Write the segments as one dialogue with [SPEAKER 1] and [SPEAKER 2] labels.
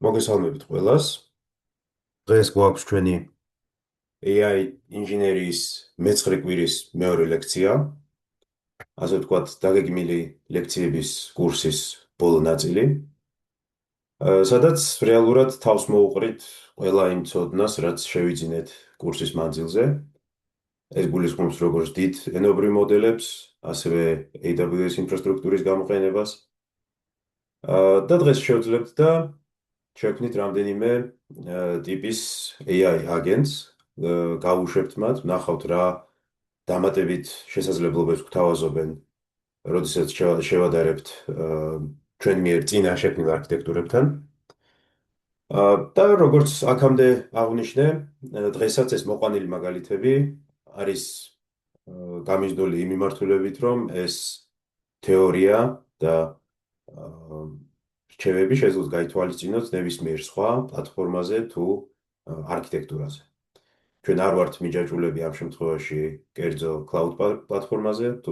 [SPEAKER 1] მოგესალმებით ყველას. დღეს გვაქვს ჩვენი AI ინჟინერიის მე-9 კვირის მეორე ლექცია. ასე ვთქვათ, დაგეგმილი ლექციების კურსის ბოლო ნაწილი. სადაც რეალურად თავს მოუყრით ყველა იმ ცოდნას, რაც შევიძინეთ კურსის მანძილზე. ეს გულისხმობს როგორც დიდ ენობრივ მოდელებს, ასევე AWS ინფრასტრუქტურის გამოყენებას. და დღეს შევძლებთ და შევქმნით რამდენიმე ტიპის AI agents, გავუშვებთ მათ, ვნახავთ რა დამატებით შესაძლებლობებს გვთავაზობენ, როდესაც შევადარებთ ჩვენ მიერ წინა შექმნილ არქიტექტურებთან. და როგორც აქამდე აღვნიშნე, დღესაც ეს მოყვანილი მაგალითები არის გამიზნული იმ მიმართულებით, რომ ეს თეორია და რჩევები შეძლოთ გაითვალისწინოთ ნებისმიერ სხვა პლატფორმაზე თუ არქიტექტურაზე. ჩვენ არ ვართ მიჯაჭვულები ამ შემთხვევაში კერძო cloud პლატფორმაზე, თუ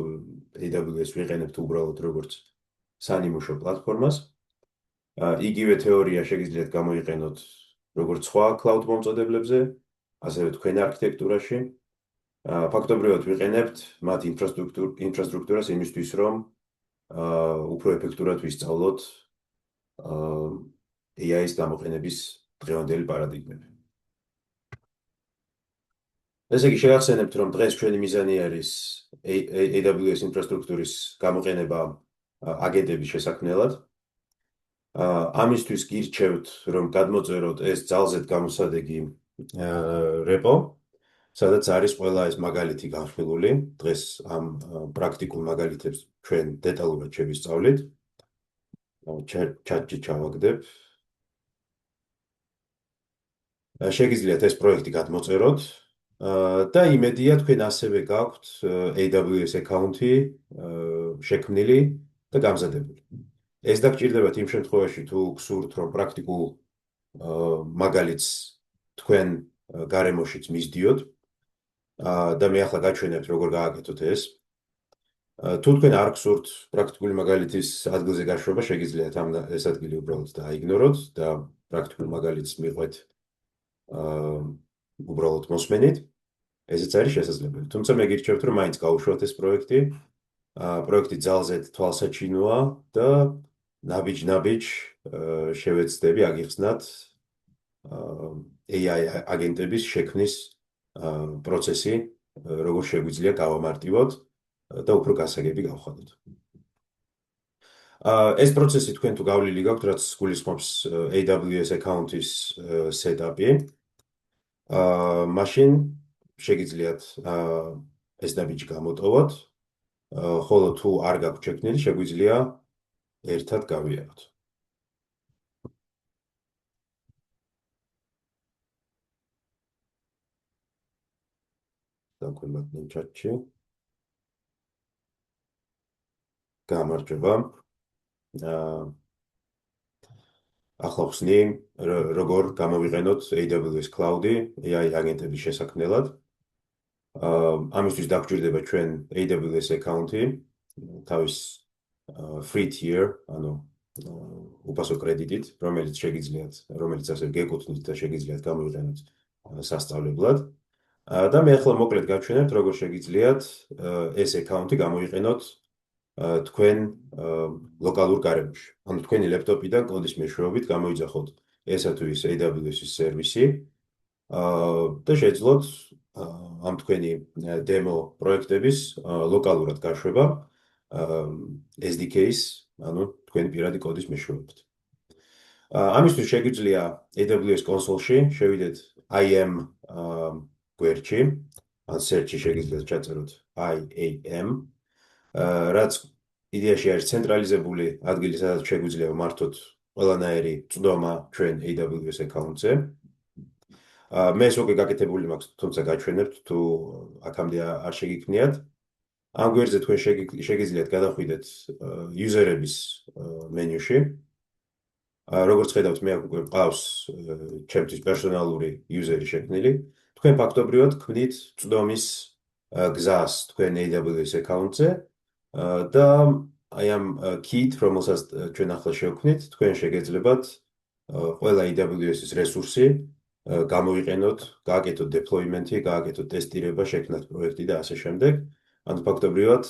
[SPEAKER 1] AWS ვიყენებთ უბრალოდ როგორც სანიმუშო პლატფორმას. იგივე თეორია შეგიძლიათ გამოიყენოთ როგორც სხვა cloud მომწოდებლებზე, ასევე თქვენ არქიტექტურაში. ფაქტობრივად ვიყენებთ მათ ინფრასტრუქტურას იმისთვის, რომ უფრო ეფექტურად ვისწავლოთ AI-ის გამოყენების დღევანდელი პარადიგმები. ესე იგი, შევახსენებთ, რომ დღეს ჩვენი მიზანი არის AWS ინფრასტრუქტურის გამოყენება აგენტების შესაქმნელად. ამისთვის გირჩევთ, რომ გადმოწეროთ ეს ძალზედ გამოსადეგი repo, სადაც არის ყველა ეს მაგალითი განხილული. დღეს ამ პრაქტიკულ მაგალითებს ჩვენ დეტალურად შევისწავლით. ჩატში ჩავაგდებ. შეგიძლიათ ეს პროექტი გადმოწეროთ და იმედია თქვენ ასევე გაქვთ AWS account-ი შექმნილი და გამზადებული. ეს დაგჭირდებათ იმ შემთხვევაში, თუ გსურთ, რომ პრაქტიკულ მაგალითს თქვენ გარემოშიც მისდიოთ და მე ახლა გაჩვენებთ, როგორ გააკეთოთ ეს. თუ თქვენ არ გსურთ პრაქტიკული მაგალითის ადგილზე გაშვება, შეგიძლიათ ეს ადგილი უბრალოდ დაიგნოროთ და პრაქტიკულ მაგალითს მიყვეთ უბრალოდ მოსმენით. ესეც არის შესაძლებელი. თუმცა მე გირჩევთ, რომ მაინც გაუშვათ ეს პროექტი. პროექტი ძალზედ თვალსაჩინოა და ნაბიჯ-ნაბიჯ შევეცდები აგიხსნათ AI აგენტების შექმნის პროცესი, როგორ შეგვიძლია გავამარტივოთ და უფრო გასაგები გავხადოთ. ეს პროცესი თქვენ თუ გავლილი გაქვთ, რაც გულისხმობს AWS account-ის setup-ი. მაშინ შეგიძლიათ ეს ნაბიჯი გამოტოვოთ, ხოლო თუ არ გაქვთ შექმნილი, შეგვიძლია ერთად გავიაროთ. დაგვემატნენ ჩატში. გამარჯობა. ახლა ვხსნი, როგორ გამოვიყენოთ AWS Cloud-ი AI აგენტების შესაქმნელად. ამისთვის დაგჭირდება ჩვენ AWS account-ი, თავის free tier, ანუ უპასო კრედიტით, რომელიც ასე გეკუთვნით და შეგიძლიათ გამოვიყენოთ სასწავლებლად. და მე ახლა მოკლედ გავჩვენებთ, როგორ შეგიძლიათ ეს account-ი გამოიყენოთ თქვენ ლოკალურ გარემოში. ანუ თქვენი ლეპტოპიდან კოდის მეშვეობით გამოიძახოთ ესა თუ ის AWS-ის სერვისი და შეძლოთ ამ თქვენი დემო პროექტების ლოკალურად გაშვება SDK-ის, ანუ თქვენი პირადი კოდის მეშვეობით. ამისთვის შეგვიძლია AWS console-ში შევიდეთ IAM გვერდში, ან search-ში შეგიძლიათ ჩაწეროთ IAM, რაც იდეაში არის ცენტრალიზებული ადგილი, სადაც შეგვიძლია მართოთ ყველანაირი წვდომა ჩვენ AWS account-ზე. მე ეს უკვე გაკეთებული მაქვს, თუმცა გაჩვენებთ, თუ აქამდე არ შეგიქმნიათ. ამ გვერდზე თქვენ შეგიძლიათ გადახვიდეთ იუზერების მენიუში. როგორც ხედავთ, მე აქ უკვე მყავს ჩემთვის პერსონალური იუზერი შექმნილი. თქვენ ფაქტობრივად ქმნით წვდომის გზას თქვენ AWS account-ზე და აი ამ kit, რომელსაც ჩვენ ახლა შევქმნით, თქვენ შეგეძლებათ ყველა AWS-ის რესურსი გამოიყენოთ, გააკეთოთ deployment-ი, გააკეთოთ ტესტირება, შექმნათ პროექტი და ასე შემდეგ. ანუ ფაქტობრივად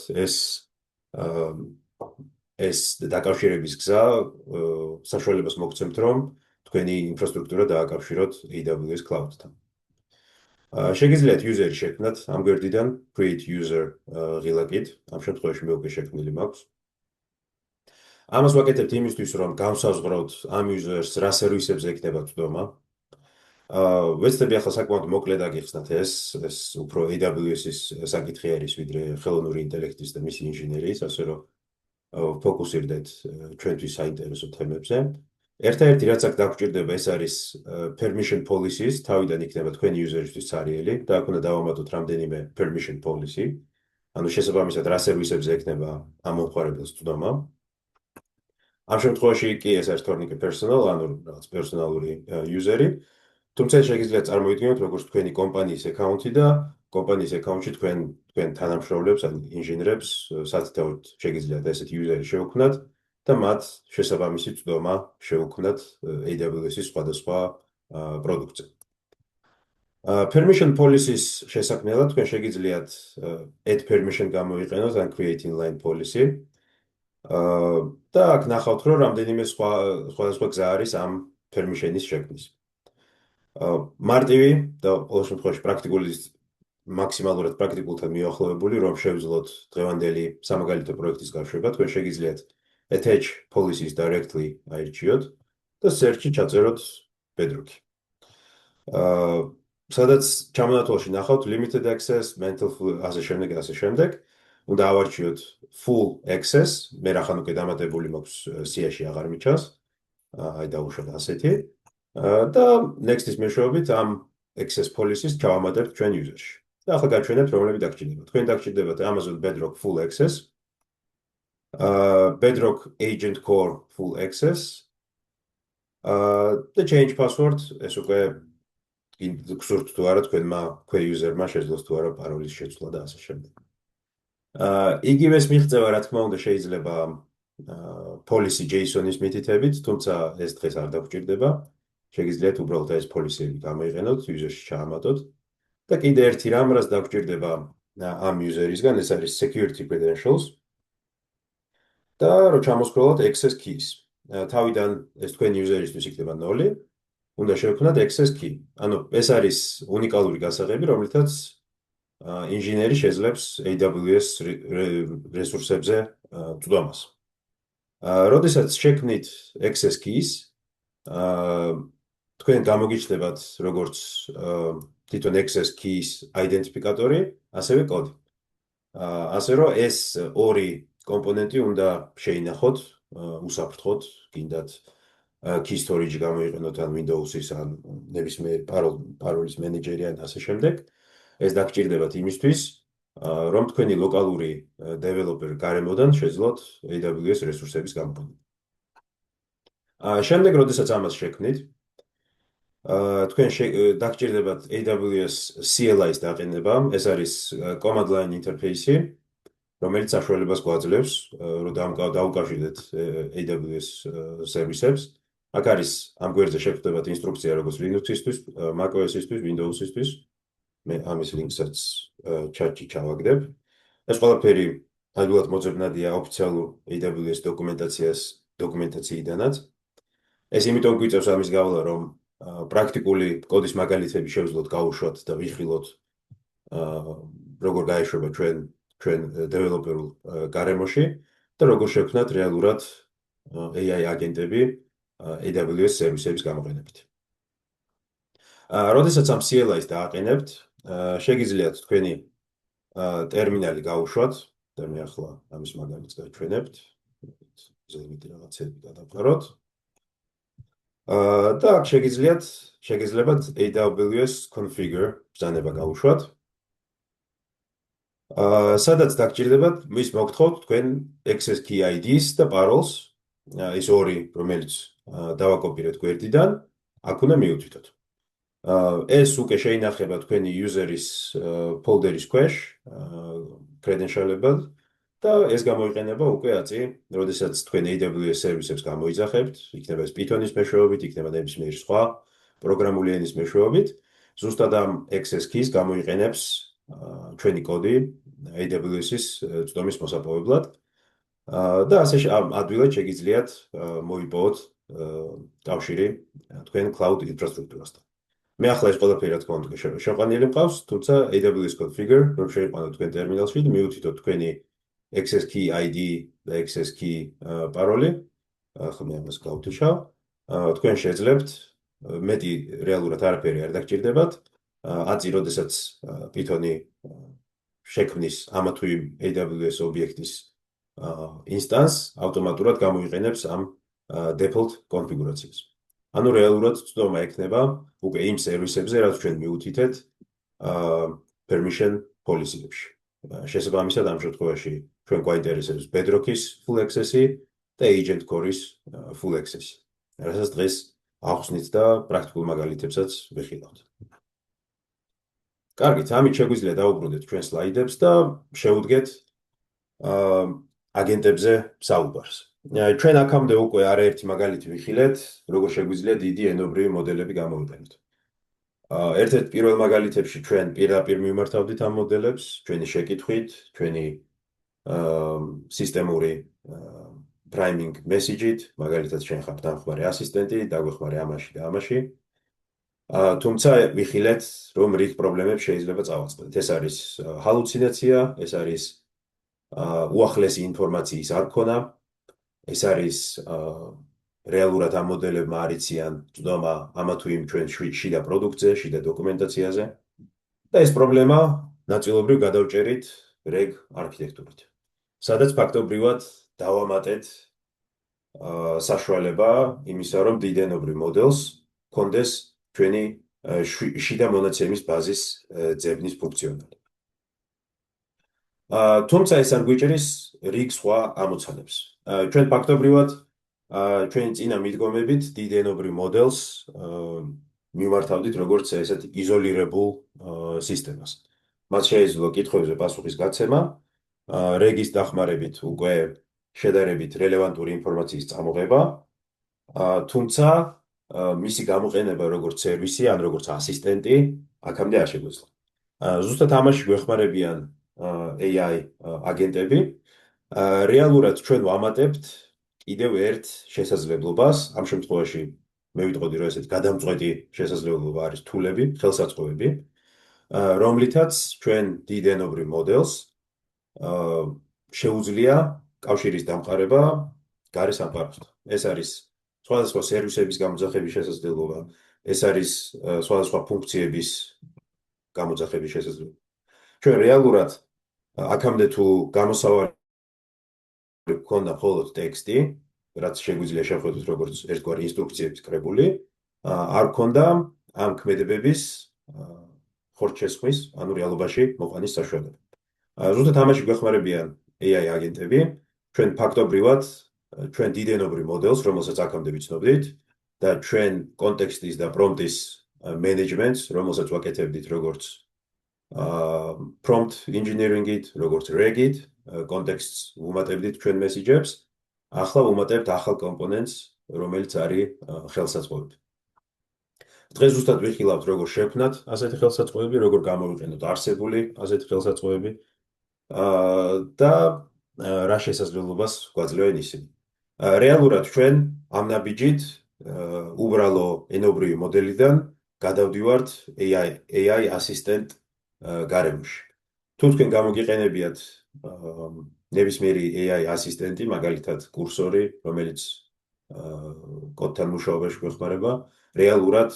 [SPEAKER 1] ეს დაკავშირების გზა საშუალებას მოგცემთ, რომ თქვენი ინფრასტრუქტურა დააკავშიროთ AWS Cloud-თან. შეგიძლიათ user-ი შექმნათ ამ გვერდიდან create user ღილაკით, ამ შემთხვევაში მე უკვე შექმნილი მაქვს. ამას ვაკეთებთ იმისთვის, რომ გავსაზღვროთ ამ user-ს რა სერვისებზე იქნება წვდომა. ვეცდები ახლა საკმაოდ მოკლედ აგიხსნათ ეს უფრო AWS-ის საკითხი არის, ვიდრე ხელოვნური ინტელექტის და მისი ინჟინერიის, ასე რომ ფოკუსირდეთ ჩვენთვის საინტერესო თემებზე. ერთადერთი რაც აქ დაგვჭირდება, ეს არის permission policies, თავიდან იქნება თქვენი user-ისთვის ცარიელი და აქ უნდა დავამატოთ რამდენიმე permission policy. ანუ შესაბამისად რა სერვისებზე ექნება ამ მომხმარებელს წვდომა. ამ შემთხვევაში კი ეს არის თორნიკე personal, ანუ რაღაც პერსონალური user-ი. თუმცა შეგიძლიათ წარმოიდგინოთ, როგორც თქვენი კომპანიის აკაუნთი და კომპანიის აკაუნთში თქვენ თანამშრომლებს, ან ინჟინერებს სათითაოდ შეგიძლიათ ესეთი user-ი შევქმნათ და მათ შესაბამისი წვდომა შევქმნათ AWS-ის სხვადასხვა პროდუქტზე. Permission policies შესაქმნელად თქვენ შეგიძლიათ add permission გამოიყენოთ ან create inline policy. და აქ ნახავთ, რომ რამდენიმე სხვადასხვა გზა არის ამ permission-ის შექმნის. მარტივი და ყოველ შემთხვევაში პრაქტიკული მაქსიმალურად პრაქტიკულთან მიახლოებული, რომ შევძლოთ დღევანდელი სამაგალითო პროექტის გაშვება, თქვენ შეგიძლიათ attach policies directly აირჩიოთ და search-ი ჩაწეროთ bedrock-ი. სადაც ჩამონათვალში ნახავთ limited access, mental ასე შემდეგ. უნდა ავარჩიოთ full access, მე რახან უკვე დამატებული მაქვს სიაში აღარ მიჩანს. აი დავუშვათ ასეთი. და next-ის მეშვეობით ამ access policies ჩავამატებთ ჩვენ user-ში. და ახლა გაჩვენებთ, რომლები დაგჭირდება. თქვენ დაგჭირდებათ Amazon Bedrock full access, Bedrock Agent Core full access, და change password, ეს უკვე გსურთ თუ არა თქვენმა user-მა შეძლოს თუ არა პაროლის შეცვლა და ასე შემდეგ. იგივეს მიღწევა, რა თქმა უნდა, შეიძლება policy JSON-ის მითითებით, თუმცა ეს დღეს არ დაგჭირდება. შეგიძლიათ უბრალოდ ეს policy-ები გამოიყენოთ, user-ში ჩაამატოთ. და კიდე ერთი რამ, რაც დაგჭირდება ამ user-ისგან, ეს არის security credentials. და რო ჩამოსკროლოთ access keys. თავიდან ეს თქვენი user-ისთვის იქნება 0. უნდა შევქმნათ access key. ანუ ეს არის უნიკალური გასაღები, რომლითაც ინჟინერი შეძლებს AWS რესურსებზე წვდომას. როდესაც შექმნით access keys, თქვენ გამოგიჩნდებათ როგორც თვითონ access keys identifikatori, ასევე კოდი. ასე რომ ეს ორი კომპონენტი უნდა შეინახოთ, უსაფრთხოდ, გინდათ key storage გამოიყენოთ ან Windows-ის ან ნებისმიერ პაროლის მენეჯერი ან ასე შემდეგ. ეს დაგჭირდებათ იმისთვის, რომ თქვენი ლოკალური developer გარემოდან შეძლოთ AWS რესურსების გამოყენება. შემდეგ, როდესაც ამას შექმნით, თქვენ დაგჭირდებათ AWS CLI-ის დაყენება, ეს არის command line interface-ი, რომელიც საშუალებას გვაძლევს, რომ დაუკავშირდეთ AWS სერვისებს. აქ არის ამ გვერდზე შეხვდებათ ინსტრუქცია როგორც Linux-ისთვის, macOS-ისთვის, Windows-ისთვის. მე ამის ლინკსაც chat-ში ჩავაგდებ. ეს ყველაფერი ადვილად მოძებნადია ოფიციალურ AWS დოკუმენტაციიდანაც. ეს იმიტომ გვიწევს ამის გავლა, რომ პრაქტიკული კოდის მაგალითები შევძლოთ გავუშვათ და ვიხილოთ როგორ გაეშვება ჩვენ დეველოპერულ გარემოში და როგორ შევქმნათ რეალურად AI აგენტები AWS სერვისების გამოყენებით. როდესაც ამ CLI-ს დააყენებთ, შეგიძლიათ თქვენი ტერმინალი გავუშვათ და მე ახლა ამის მაგალითს გავჩვენებთ. ზედმეტი რაღაცები გადავყაროთ. და აქ შეგიძლიათ AWS configure ბრძანება გავუშვათ. სადაც დაგჭირდებათ მის მოგთხოვთ თქვენ access key ID-ს და parols, ის ორი, რომელიც დავაკოპირეთ გვერდიდან, აქ უნდა მიუთითოთ. ეს უკვე შეინახება თქვენი user-ის folder-ის ქვეშ, credential-ებად და ეს გამოიყენება უკვე აწი, როდესაც თქვენ AWS სერვისებს გამოიძახებთ, იქნება ეს Python-ის მეშვეობით, იქნება ნებისმიერი სხვა პროგრამული ენის მეშვეობით, ზუსტად ამ access keys გამოიყენებს ჩვენი კოდი AWS-ის წვდომის მოსაპოვებლად და ასე ადვილად შეგიძლიათ მოიპოვოთ კავშირი თქვენ cloud ინფრასტრუქტურასთან. მე ახლა ეს ყველაფერი რა თქმა უნდა შეყვანილი მყავს, თუმცა AWS configure რომ შეიყვანოთ თქვენ ტერმინალში და მიუთითოთ თქვენი access key ID და access key პაროლი, ახლა მე ამას გავთიშავ, თქვენ შეძლებთ მეტი რეალურად არაფერი არ დაგჭირდებათ, აწი როდესაც Python-ი შექმნის ამა თუ იმ AWS ობიექტის ინსტანს ავტომატურად გამოიყენებს ამ default კონფიგურაციას. ანუ რეალურად წვდომა ექნება უკვე იმ სერვისებზე, რაც ჩვენ მიუთითეთ permission policy-ებში. შესაბამისად ამ შემთხვევაში ჩვენ გვაინტერესებს Bedrock-ის full access-ი და Agent Core-ის full access-ი. რასაც დღეს ახსნით და პრაქტიკულ მაგალითებსაც ვიხილავთ. კარგით, ამით შეგვიძლია დავუბრუნდეთ ჩვენ სლაიდებს და შევუდგეთ აგენტებზე საუბარს. ჩვენ აქამდე უკვე არაერთი მაგალითი ვიხილეთ, როგორ შეგვიძლია დიდი ენობრივი მოდელები გამოვიყენოთ. ერთ-ერთ პირველ მაგალითებში ჩვენ პირდაპირ მიმართავდით ამ მოდელებს, ჩვენი შეკითხვით, ჩვენი სისტემური priming message-ით, მაგალითად შენ ხარ დამხმარე ასისტენტი, დაგვეხმარე ამაში და ამაში. თუმცა ვიხილეთ, რომ რიგ პრობლემებს შეიძლება წავაწყდეთ. ეს არის ჰალუცინაცია, ეს არის უახლესი ინფორმაციის არ ქონა, ეს არის რეალურად ამ მოდელებმა არ იციან წვდომა ამა თუ იმ ჩვენ შიდა პროდუქტზე, შიდა დოკუმენტაციაზე და ეს პრობლემა ნაწილობრივ გადავჭერით რეგ არქიტექტურით. სადაც ფაქტობრივად დავამატეთ საშუალება იმისა, რომ დიდენობრივ მოდელს ჰქონდეს ჩვენი შიდა მონაცემის ბაზის ძებნის ფუნქციონალი. თუმცა ეს არ გვიჭრის რიგ სხვა ამოცანებს. ჩვენ ფაქტობრივად ჩვენი წინა მიდგომებით დიდენობრივ მოდელს მიმართავდით როგორც ესეთ იზოლირებულ სისტემას. მას შეეძლო კითხვებზე პასუხის გაცემა, რეგის დახმარებით უკვე შედარებით რელევანტური ინფორმაციის წამოღება, თუმცა მისი გამოყენება როგორც სერვისი ან როგორც ასისტენტი აქამდე არ შეგვეძლო. ზუსტად ამაში გვეხმარებიან AI აგენტები. რეალურად ჩვენ ვამატებთ კიდევ ერთ შესაძლებლობას, ამ შემთხვევაში მე ვიტყოდი, რომ ესეთ გადამწყვეტი შესაძლებლობა არის თულები, ხელსაწყოები, რომლითაც ჩვენ დიდენობრივ მოდელს შეუძლია კავშირის დამყარება გარე სამყაროსთან. ეს არის სხვადასხვა სერვისების გამოძახების შესაძლებლობა, ეს არის სხვადასხვა ფუნქციების გამოძახების შესაძლებლობა. ჩვენ რეალურად აქამდე თუ გამოსავალი გქონდა მხოლოდ ტექსტი, რაც შეგვიძლია შევხედოთ როგორც ერთგვარი ინსტრუქციების კრებული, არ გქონდა ამ ქმედებების ხორცშესხმის, ანუ რეალობაში მოყვანის საშუალება. ზუსტად ამაში გვეხმარებიან AI აგენტები, ჩვენ ფაქტობრივად ჩვენ დიდენობრივ მოდელს, რომელსაც აქამდე ვიცნობდით და ჩვენ კონტექსტის და პრომპტის მენეჯმენტს, რომელსაც ვაკეთებდით როგორც prompt engineering-ით, როგორც reg-ით, კონტექსტს ვუმატებდით ჩვენ მესიჯებს, ახლა ვუმატებთ ახალ კომპონენტს, რომელიც არის ხელსაწყოები. დღეს ზუსტად ვიხილავთ, როგორ შევქმნათ ასეთი ხელსაწყოები, როგორ გამოვიყენოთ არსებული ასეთი ხელსაწყოები და რა შესაძლებლობას გვაძლევენ ისინი. რეალურად ჩვენ ამ ნაბიჯით უბრალო ენობრივი მოდელიდან გადავდივართ AI ასისტენტ გარემოში. თუ თქვენ გამოგიყენებიათ ნებისმიერი AI ასისტენტი, მაგალითად კურსორი, რომელიც კოდთან მუშაობაში გვეხმარება, რეალურად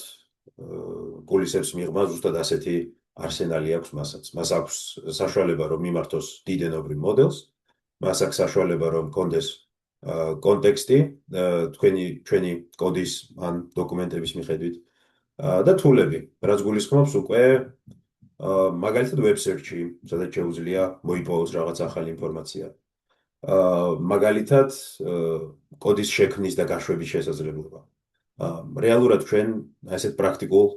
[SPEAKER 1] გულისებს მიღმა ზუსტად ასეთი არსენალი აქვს მასაც. მას აქვს საშუალება, რომ მიმართოს დიდენობრივ მოდელს, მას აქვს საშუალება, რომ კონდეს კონტექსტი ჩვენი კოდის ან დოკუმენტების მიხედვით და თულები, რაც გულისხმობს უკვე მაგალითად web search-ი, სადაც შეუძლია მოიპოვოს რაღაც ახალი ინფორმაცია. მაგალითად კოდის შექმნის და გაშვების შესაძლებლობა. რეალურად ჩვენ ასეთ პრაქტიკულ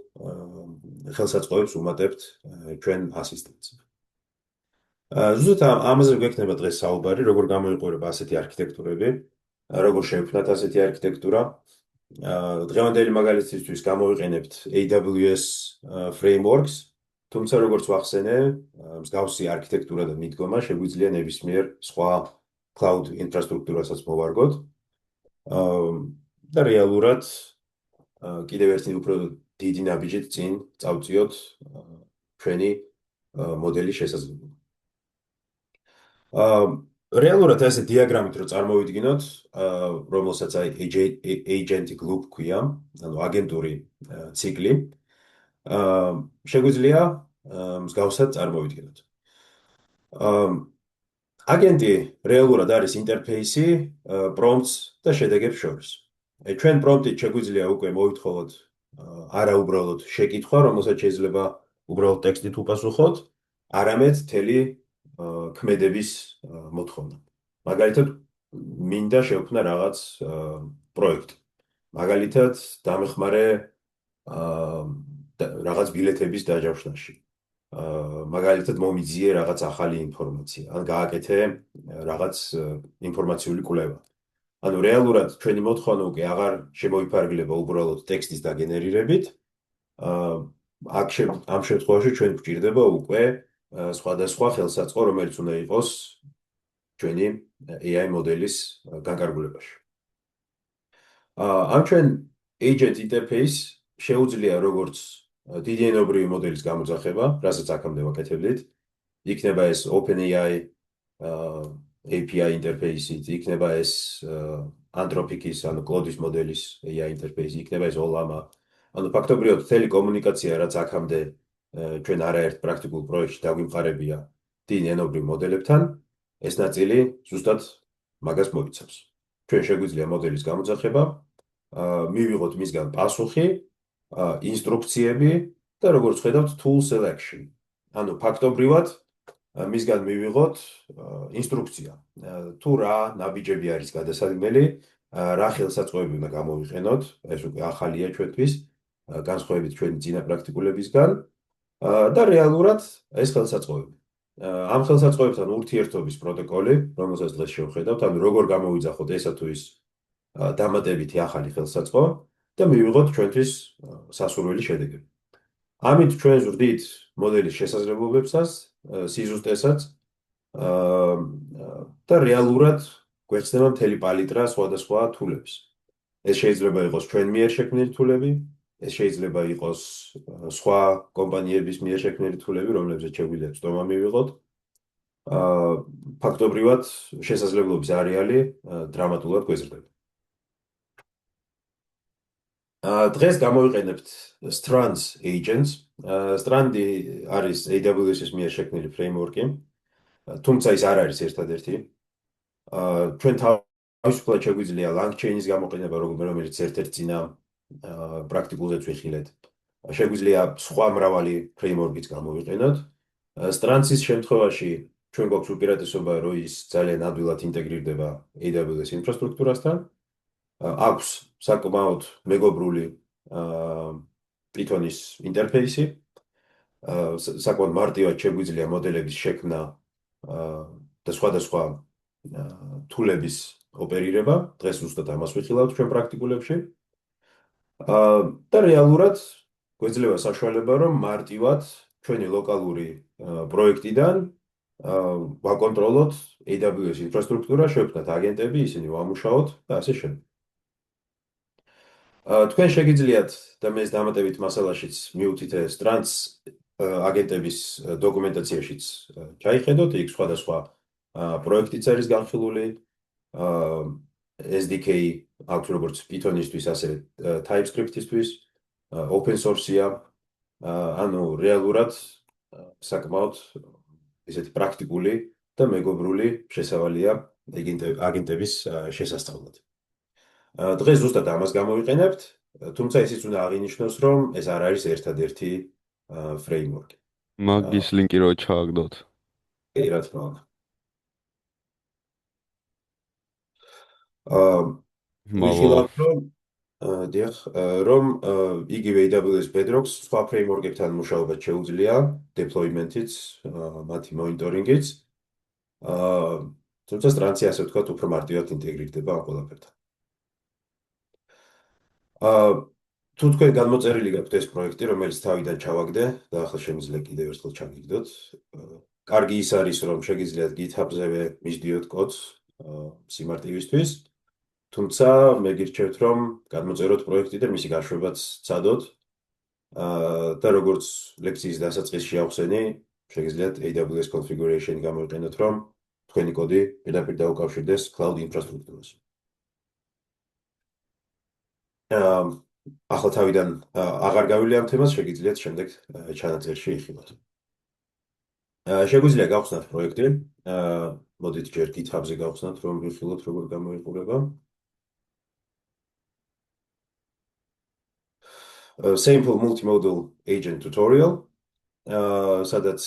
[SPEAKER 1] ხელსაწყოებს ვუმატებთ ჩვენ ასისტენტს. ზუსტად ამაზე გვექნება დღეს საუბარი, როგორ გამოიყურება ასეთი არქიტექტურები, როგორ შევქმნათ ასეთი არქიტექტურა. დღევანდელი მაგალითისთვის გამოვიყენებთ AWS frameworks, თუმცა როგორც ვახსენე, მსგავსი არქიტექტურა და მიდგომა შეგვიძლია ნებისმიერ სხვა cloud ინფრასტრუქტურასაც მოვარგოთ. და რეალურად კიდევ ერთი უფრო დიდი ნაბიჯით წინ წავწიოთ ჩვენი მოდელის შესაძლებლობა. რეალურად ესე დიაგრამით რო წარმოვიდგინოთ, რომელსაც agentic loop ქვია, ანუ აგენტური ციკლი, შეგვიძლია მსგავსად წარმოვიდგინოთ. აგენტი რეალურად არის ინტერფეისი პრომპტს და შედეგებს შორის. ჩვენ პრომპტით შეგვიძლია უკვე მოვითხოვოთ არა უბრალოდ შეკითხვა, რომელსაც შეიძლება უბრალოდ ტექსტით უპასუხოთ, არამედ მთელი ქმედების მოთხოვნა. მაგალითად, მინდა შევქმნა რაღაც პროექტი. მაგალითად, დამეხმარე რაღაც ბილეთების დაჯავშნაში. მაგალითად, მომიძიე რაღაც ახალი ინფორმაცია, ან გააკეთე რაღაც ინფორმაციული კვლევა. ანუ რეალურად ჩვენი მოთხოვნა უკვე აღარ შემოიფარგლება უბრალოდ ტექსტის დაგენერირებით. ამ შემთხვევაში ჩვენ გვჭირდება უკვე სხვადასხვა ხელსაწყო, რომელიც უნდა იყოს ჩვენი AI მოდელის განკარგულებაში. ამ ჩვენ agent interface შეუძლია როგორც დიდი ენობრივი მოდელის გამოძახება, რასაც აქამდე ვაკეთებდით, იქნება ეს OpenAI API ინტერფეისით, იქნება ეს Anthropic-ის, ანუ Claude-ის მოდელის AI ინტერფეისი, იქნება ეს Ollama. ანუ ფაქტობრივად მთელი კომუნიკაცია, რაც აქამდე ჩვენ არაერთ პრაქტიკულ პროექტში დაგვიმყარებია დიდი ენობრივ მოდელებთან, ეს ნაწილი ზუსტად მაგას მოიცავს. ჩვენ შეგვიძლია მოდელის გამოძახება, მივიღოთ მისგან პასუხი, ინსტრუქციები და როგორც ხედავთ, tool selection. ანუ ფაქტობრივად მისგან მივიღოთ ინსტრუქცია. თუ რა ნაბიჯები არის გადასადგმელი, რა ხელსაწყოები უნდა გამოვიყენოთ, ეს უკვე ახალია ჩვენთვის, განსხვავებით ჩვენი წინა პრაქტიკულებისგან და რეალურად ეს ხელსაწყოები. ამ ხელსაწყოებთან ურთიერთობის პროტოკოლი, რომელსაც დღეს შევხედავთ, ანუ როგორ გამოვიძახოთ ესა თუ ის დამატებითი ახალი ხელსაწყო და მივიღოთ ჩვენთვის სასურველი შედეგები. ამით ჩვენ ვზრდით მოდელის შესაძლებლობებსაც, სიზუსტესაც და რეალურად გვეცდება მთელი პალიტრა სხვადასხვა თულების. ეს შეიძლება იყოს ჩვენ მიერ შექმნილი თულები, ეს შეიძლება იყოს სხვა კომპანიების მიერ შექმნილი თულები, რომლებზეც შეგვიძლია ცდომა მივიღოთ. ფაქტობრივად შესაძლებლობის არეალი დრამატულად გვეზრდება. დღეს გამოვიყენებთ Strands Agents. Strand არის AWS-ის მიერ შექმნილი ფრეიმვორკი, თუმცა ის არ არის ერთადერთი. ჩვენ თავისუფლად შეგვიძლია LangChain-ის გამოყენება, რომელიც ერთ-ერთი წინა პრაქტიკულზეც ვიხილეთ. შეგვიძლია სხვა მრავალი ფრეიმვორკიც გამოვიყენოთ. Strands-ის შემთხვევაში ჩვენ გვაქვს უპირატესობა, რომ ის ძალიან ადვილად ინტეგრირდება AWS ინფრასტრუქტურასთან. აქვს საკმაოდ მეგობრული Python-ის ინტერფეისი. საკმაოდ მარტივად შეგვიძლია მოდელების შექმნა და სხვადასხვა თულების ოპერირება. დღეს ზუსტად ამას ვიხილავთ ჩვენ პრაქტიკულებში. და რეალურად გვეძლება საშუალება, რომ მარტივად ჩვენი ლოკალური პროექტიდან ვაკონტროლოთ AWS ინფრასტრუქტურა, შევქმნათ აგენტები, ისინი ვამუშაოთ და ასე შემდეგ. თქვენ შეგიძლიათ და მე დამატებით მასალაშიც მივუთითე Strands აგენტების დოკუმენტაციაშიც ჩაიხედოთ, იქ სხვადასხვა პროექტიც არის განხილული, SDK აქვს როგორც Python-ისთვის, ასევე TypeScript-ისთვის, open source-ია, ანუ რეალურად საკმაოდ ისეთი პრაქტიკული და მეგობრული შესავალია აგენტების შესასწავლად. დღეს ზუსტად ამას გამოვიყენებთ, თუმცა ისიც უნდა აღინიშნოს, რომ ეს არ არის ერთადერთი ფრეიმვორკი.
[SPEAKER 2] მაგის ლინკი რო ჩააგდოთ.
[SPEAKER 1] კი, რა თქმა უნდა.
[SPEAKER 2] მადლობა.
[SPEAKER 1] ვიხილავთ, რომ დიახ, რომ იგივე AWS Bedrock-ს სხვა ფრეიმვორკებთან მუშაობა შეუძლია, deployment-იც, მათი მონიტორინგიც. თუმცა ტრანსი ასე ვთქვათ, უფრო მარტივად ინტეგრირდება ამ ყველაფერთან. თუ თქვენ გამოწერილი გაქვთ ეს პროექტი, რომელიც თავიდან ჩავაგდე და ახლა შემიძლია კიდევ ერთხელ ჩაგიგდოთ. კარგი ის არის, რომ შეგიძლიათ GitHub-ზევე მისდიოთ კოდს სიმარტივისთვის. თუმცა მე გირჩევთ, რომ გამოწეროთ პროექტი და მისი გაშვებაც ცადოთ. და როგორც ლექციის დასაწყისში ავხსენი, შეგიძლიათ AWS configuration გამოიყენოთ, რომ თქვენი კოდი პირდაპირ დაუკავშირდეს cloud ინფრასტრუქტურას. ახლა თავიდან აღარ გავილი ამ თემას, შეგიძლიათ შემდეგ ჩანაწერში იხილოთ. შეგვიძლია გავხსნათ პროექტი. მოდით ჯერ GitHub-ზე გავხსნათ, რომ ვიხილოთ როგორ გამოიყურება. Sample multimodal agent tutorial. სადაც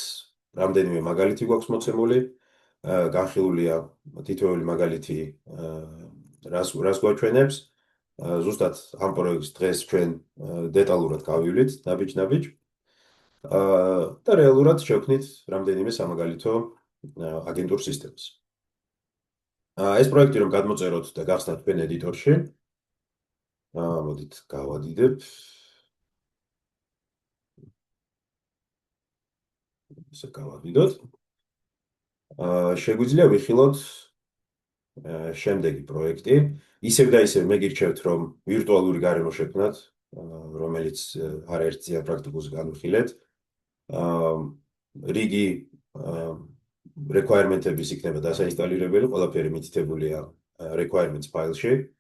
[SPEAKER 1] რამდენიმე მაგალითი გვაქვს მოცემული. განხილულია თითოეული მაგალითი რას გვაჩვენებს. ზუსტად ამ პროექტს დღეს ჩვენ დეტალურად გავივლით, ნაბიჯ-ნაბიჯ. და რეალურად შევქმნით რამდენიმე სამაგალითო აგენტურ სისტემას. ეს პროექტი რომ გადმოწეროთ და გახსნათ თქვენ ედიტორში. მოდით გავადიდებ. ისე გავადიდოთ. შეგვიძლია ვიხილოთ შემდეგი პროექტი. ისევ და ისევ მე გირჩევთ, რომ ვირტუალური გარემო შექმნათ, რომელიც არაერთზეა პრაქტიკულს განვიხილეთ. რიგი requirement-ების იქნება დასაინსტალირებელი, ყველაფერი მითითებულია requirements ფაილში.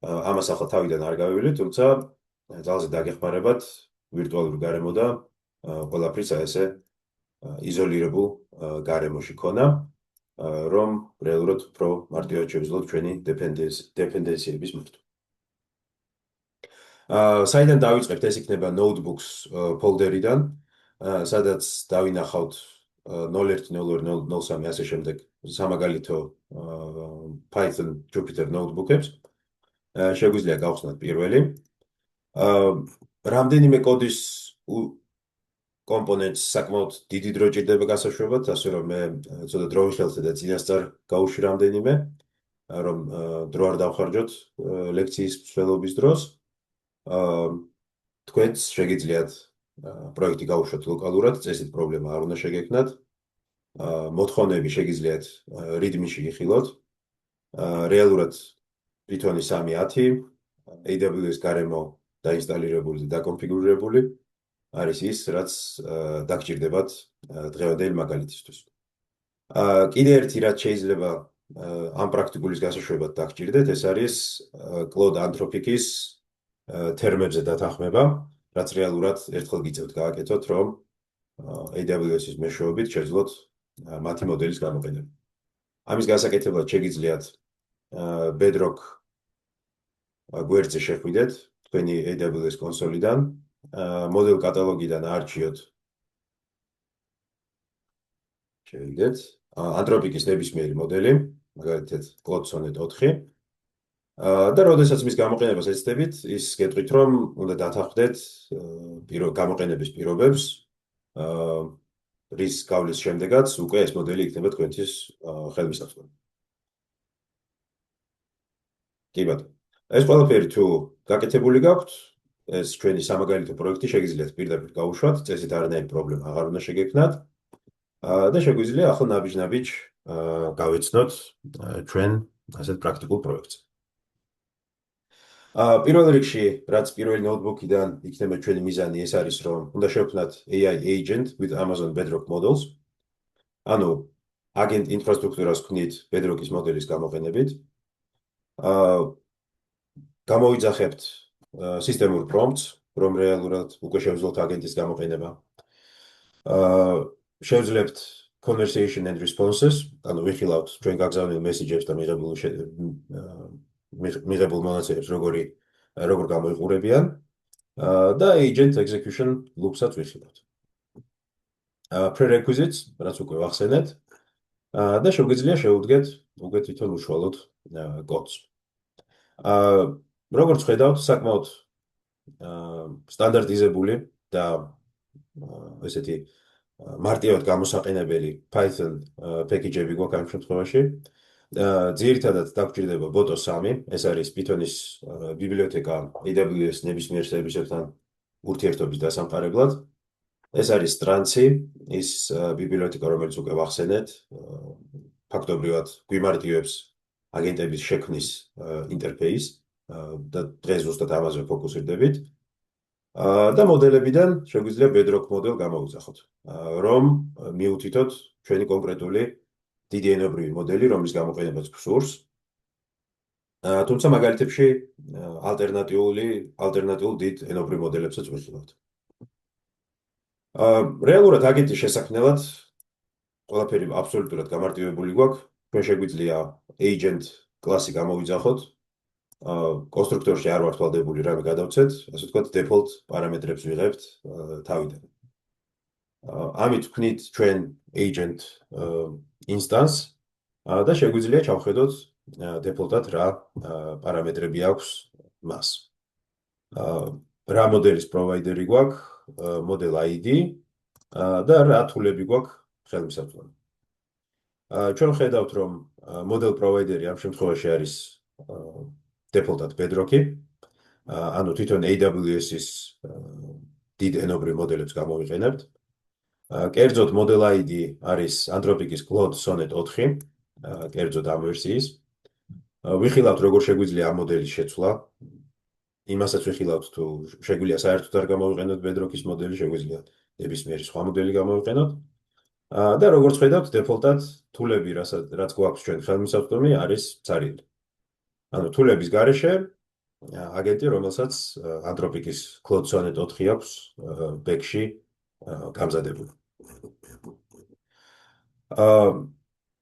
[SPEAKER 1] ამას ახლა თავიდან არ გავივლით, თუმცა ძალზე დაგეხმარებათ ვირტუალური გარემო და ყველაფრის ესე იზოლირებულ გარემოში ქონა, რომ რეალურად უფრო მარტივად შევძლოთ ჩვენი დეპენდენციების მართვა. საიდან დავიწყებთ, ეს იქნება notebooks folder-იდან, სადაც დავინახავთ 01.02.03 ასე შემდეგ სამაგალითო Python Jupyter notebook-ებს. შეგვიძლია გავხსნათ პირველი. რამდენიმე კოდის კომპონენტს საკმაოდ დიდი დრო ჭირდება გასაშვებად, ასე რომ მე ცოტა დრო ვიხელთე და წინასწარ გავუშვი რამდენიმე, რომ დრო არ დავხარჯოთ ლექციის მსვლელობის დროს. თქვენც შეგიძლიათ პროექტი გაუშვათ ლოკალურად, წესით პრობლემა არ უნდა შეგექმნათ. მოთხოვნები შეგიძლიათ README-ში იხილოთ. რეალურად Python-ი 3.10, AWS გარემო დაინსტალირებული და დაკონფიგურირებული არის ის, რაც დაგჭირდებათ დღევანდელი მაგალითისთვის. კიდე ერთი რაც შეიძლება ამ პრაქტიკულის გასაშვებად დაგჭირდეთ, ეს არის Claude Anthropic-ის თერმებზე დათანხმება, რაც რეალურად ერთხელ გიწევთ გააკეთოთ, რომ AWS-ის მეშვეობით შეძლოთ მათი მოდელის გამოყენება. ამის გასაკეთებლად შეგიძლიათ Bedrock გვერდზე შეხვიდეთ თქვენი AWS კონსოლიდან, მოდელ კატალოგიდან არჩიოთ. შევიდეთ Anthropic-ის ნებისმიერი მოდელი, მაგალითად Claude Sonnet 4. და როდესაც მის გამოყენებას ეცდებით, ის გეტყვით, რომ უნდა დათანხმდეთ გამოყენების პირობებს, რის გავლის შემდეგაც უკვე ეს მოდელი იქნება თქვენთვის ხელმისაწვდომი. კი ბატონო. ეს ყველაფერი თუ გაკეთებული გაქვთ, ეს ჩვენი სამაგალითო პროექტი შეგიძლიათ პირდაპირ გაუშვათ, წესით არანაირი პრობლემა აღარ უნდა შეგექმნათ. და შეგვიძლია ახლა ნაბიჯ-ნაბიჯ გავეცნოთ ჩვენ ასეთ პრაქტიკულ პროექტს. პირველ რიგში, რაც პირველი ნოუთბუქიდან იქნება ჩვენი მიზანი, ეს არის, რომ უნდა შევქმნათ AI agent with Amazon Bedrock models. ანუ აგენტ ინფრასტრუქტურას ვქნით Bedrock-ის მოდელის გამოყენებით. გამოვიძახებთ სისტემურ prompts, რომ რეალურად უკვე შევძლოთ აგენტის გამოყენება. შევძლებთ conversation and responses, ანუ ვიხილავთ ჩვენ გაგზავნილ მესიჯებს და მიღებულ მონაცემებს როგორ გამოიყურებიან და agent execution loops-ად ვიხილავთ. Prerequisites, რაც უკვე ვახსენეთ და შეგვიძლია შევუდგეთ უკვე თვითონ უშუალოდ კოდს. როგორც ხედავთ, საკმაოდ სტანდარტიზებული და ესეთი მარტივად გამოსაყენებელი Python პეკეჯები გვაქვს ამ შემთხვევაში. ძირითადად დაგვჭირდება Boto 3, ეს არის Python-ის ბიბლიოთეკა AWS ნებისმიერ სერვისებთან ურთიერთობის დასამყარებლად. ეს არის Stranci, ის ბიბლიოთეკა, რომელიც უკვე ვახსენეთ, ფაქტობრივად გვიმარტივებს აგენტების შექმნის ინტერფეისს და დღეს ზუსტად ამაზე ფოკუსირდებით. და მოდელებიდან შეგვიძლია Bedrock მოდელ გამოვიძახოთ, რომ მიუთითოთ ჩვენი კონკრეტული დიდი ენობრივი მოდელი, რომლის გამოყენებაც გვსურს. თუმცა მაგალითებში ალტერნატიულ დიდ ენობრივ მოდელებსაც ვიხილავთ. რეალურად აგენტის შესაქმნელად ყველაფერი აბსოლუტურად გამარტივებული გვაქვს. ჩვენ შეგვიძლია agent კლასი გამოვიძახოთ. კონსტრუქტორში არ ვართ ვალდებული რამე გადავცეთ, ასე ვთქვათ, default პარამეტრებს ვიღებთ თავიდან. ამით ვქნით ჩვენ agent instance და შეგვიძლია ჩავხედოთ default-ად რა პარამეტრები აქვს მას. რა მოდელის პროვაიდერი გვაქვს, model ID და რა თულები გვაქვს ხელმისაწვდომი. ჩვენ ხედავთ, რომ model provider-ი ამ შემთხვევაში არის default-ად Bedrock-ი, ანუ თვითონ AWS-ის დიდ ენობრივ მოდელებს გამოვიყენებთ. კერძოდ model ID არის Anthropic-ის Claude Sonnet 4, კერძოდ ამ ვერსიის. ვიხილავთ, როგორ შეგვიძლია ამ მოდელის შეცვლა. იმასაც ვიხილავთ, თუ შეგვიძლია საერთოდ არ გამოვიყენოთ Bedrock-ის მოდელი, შეგვიძლია ნებისმიერი სხვა მოდელი გამოვიყენოთ. და როგორც ხედავთ, default-ად თულები, რაც გვაქვს ჩვენ ხელმისაწვდომი, არის ცარიელი. ანუ თულების გარეშე აგენტი, რომელსაც Anthropic-ის Claude Sonnet 4 აქვს back-ში გამზადებული.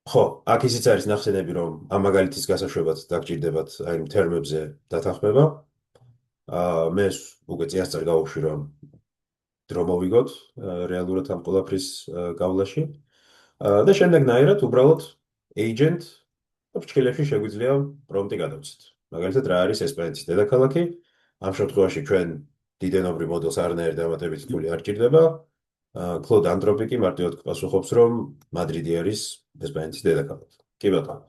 [SPEAKER 1] ხო, აქ ისიც არის ნახსენები, რომ ამ მაგალითის გასაშვებად დაგჭირდებათ აი იმ თერმებზე დათანხმება. მე უკვე წინასწარ გავუშვი, რომ დრო მოვიგოთ რეალურად ამ ყველაფრის გავლაში. და შემდეგნაირად უბრალოდ agent ფრჩხილებში შეგვიძლია პრომპტი გადავცეთ. მაგალითად, რა არის ესპანეთის დედაქალაქი? ამ შემთხვევაში ჩვენ დიდ ენობრივ მოდელს არანაირი დამატებითი თული არ ჭირდება. Claude Anthropic-ი მარტივად გპასუხობს, რომ მადრიდი არის ესპანეთის დედაქალაქი. კი ბატონო.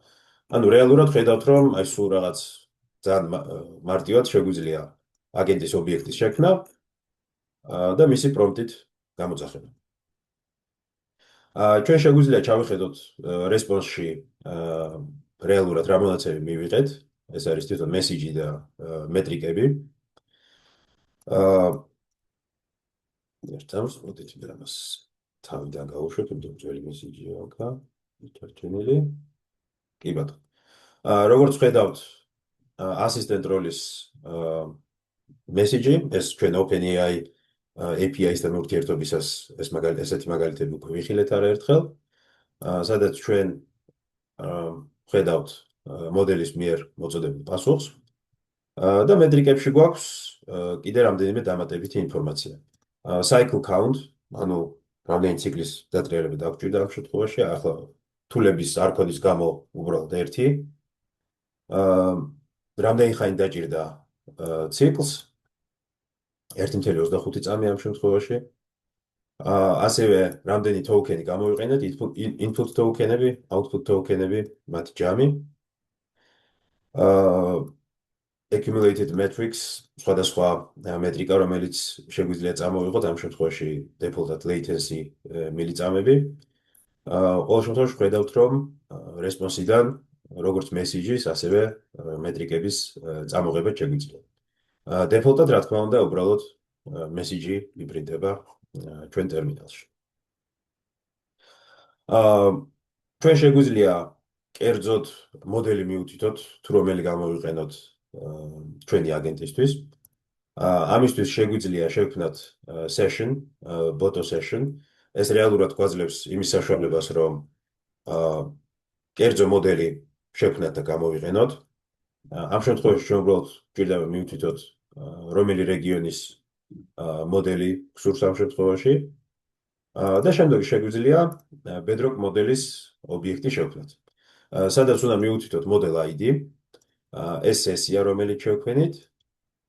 [SPEAKER 1] ანუ რეალურად ხედავთ, რომ აი სულ რაღაც ძალიან მარტივად შეგვიძლია აგენტის ობიექტის შექმნა და მისი პრომპტით გამოძახება. ჩვენ შეგვიძლია ჩავიხედოთ response-ში რეალურად რა მონაცემი მივიღეთ. ეს არის თვითონ message-ი და მეტრიკები. ერთავს მოდით იმას თავიდან გავუშვებ, იმიტომ ძველი message-ია აქა, მითარჩენილი. კი ბატონო. როგორც ხედავთ, assistant როლის message-ი, ეს ჩვენ OpenAI API-სთან ურთიერთობისას ესეთი მაგალითები უკვე ვიხილეთ არაერთხელ, სადაც ჩვენ ხედავთ მოდელის მიერ მოწოდებულ პასუხს და მეტრიკებში გვაქვს კიდე რამდენიმე დამატებითი ინფორმაცია. Cycle count, ანუ რამდენი ციკლის დატრიალება დაგვჭირდა ამ შემთხვევაში, ახლა თულების არქონის გამო უბრალოდ ერთი. რამდენი ხანი დაჭირდა ციკლს 1.25 წამი ამ შემთხვევაში. ასევე რამდენი token-ი გამოვიყენეთ, input token-ები, output token-ები, მათი ჯამი. Accumulated metrics, სხვადასხვა მეტრიკა, რომელიც შეგვიძლია წამოვიღოთ, ამ შემთხვევაში default-ად latency მილიწამები. ყოველ შემთხვევაში ხედავთ, რომ response-იდან როგორც message-ის, ასევე მეტრიკების წამოღება შეგვიძლია. Default-ად, რა თქმა უნდა, უბრალოდ message-ი იპრინტება ჩვენ ტერმინალში. ჩვენ შეგვიძლია კერძოდ მოდელი მიუთითოთ, თუ რომელი გამოვიყენოთ ჩვენი აგენტისთვის. ამისთვის შეგვიძლია შევქმნათ session, Boto session. ეს რეალურად გვაძლევს იმის საშუალებას, რომ კერძო მოდელი შევქმნათ და გამოვიყენოთ. ამ შემთხვევაში ჩვენ უბრალოდ გვჭირდება მიუთითოთ, რომელი რეგიონის მოდელი გსურს ამ შემთხვევაში. და შემდეგ შეგვიძლია Bedrock მოდელის ობიექტი შევქმნათ. სადაც უნდა მიუთითოთ model ID, ეს სესია, რომელიც შევქმნით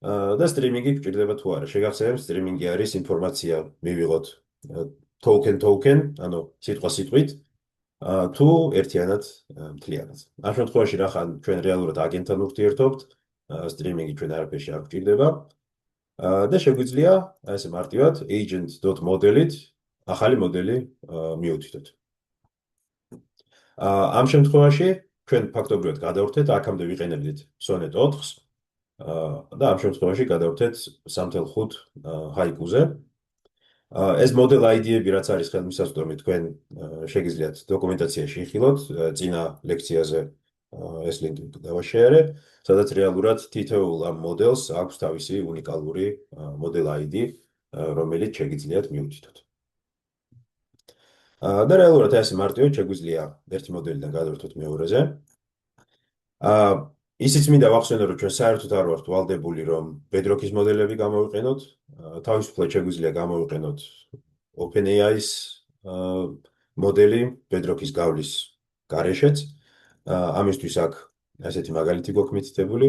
[SPEAKER 1] და სტრიმინგი გჭირდება თუ არა. შეგახსენებთ, სტრიმინგი არის ინფორმაცია მივიღოთ token, ანუ სიტყვით, თუ ერთიანად მთლიანად. ამ შემთხვევაში რახან ჩვენ რეალურად აგენტთან ურთიერთობთ, სტრიმინგი ჩვენ არაფერში არ გჭირდება და შეგვიძლია ესე მარტივად agent.model-ით ახალი მოდელი მიუთითოთ. ამ შემთხვევაში ჩვენ ფაქტობრივად გადავერთეთ, აქამდე ვიყენებდით Sonnet 4-ს და ამ შემთხვევაში გადავერთეთ 3.5 Haiku-ზე. ეს model ID-ები რაც არის ხელმისაწვდომი თქვენ შეგიძლიათ დოკუმენტაციაში იხილოთ, წინა ლექციაზე ეს ლინკი დავაშეარე, სადაც რეალურად თითოეულ ამ მოდელს აქვს თავისი უნიკალური model ID, რომელიც შეგიძლიათ მიუთითოთ. და რეალურად ეს მარტივად შეგვიძლია ერთი მოდელიდან გადავერთოთ მეორეზე. ისიც მინდა ვახსენო, რომ ჩვენ საერთოდ არ ვართ ვალდებული, რომ Bedrock-ის მოდელები გამოვიყენოთ. თავისუფლად შეგვიძლია გამოვიყენოთ OpenAI-ის მოდელი Bedrock-ის გავლის გარეშეც. ამისთვის აქ ასეთი მაგალითი გვაქვს მითითებული.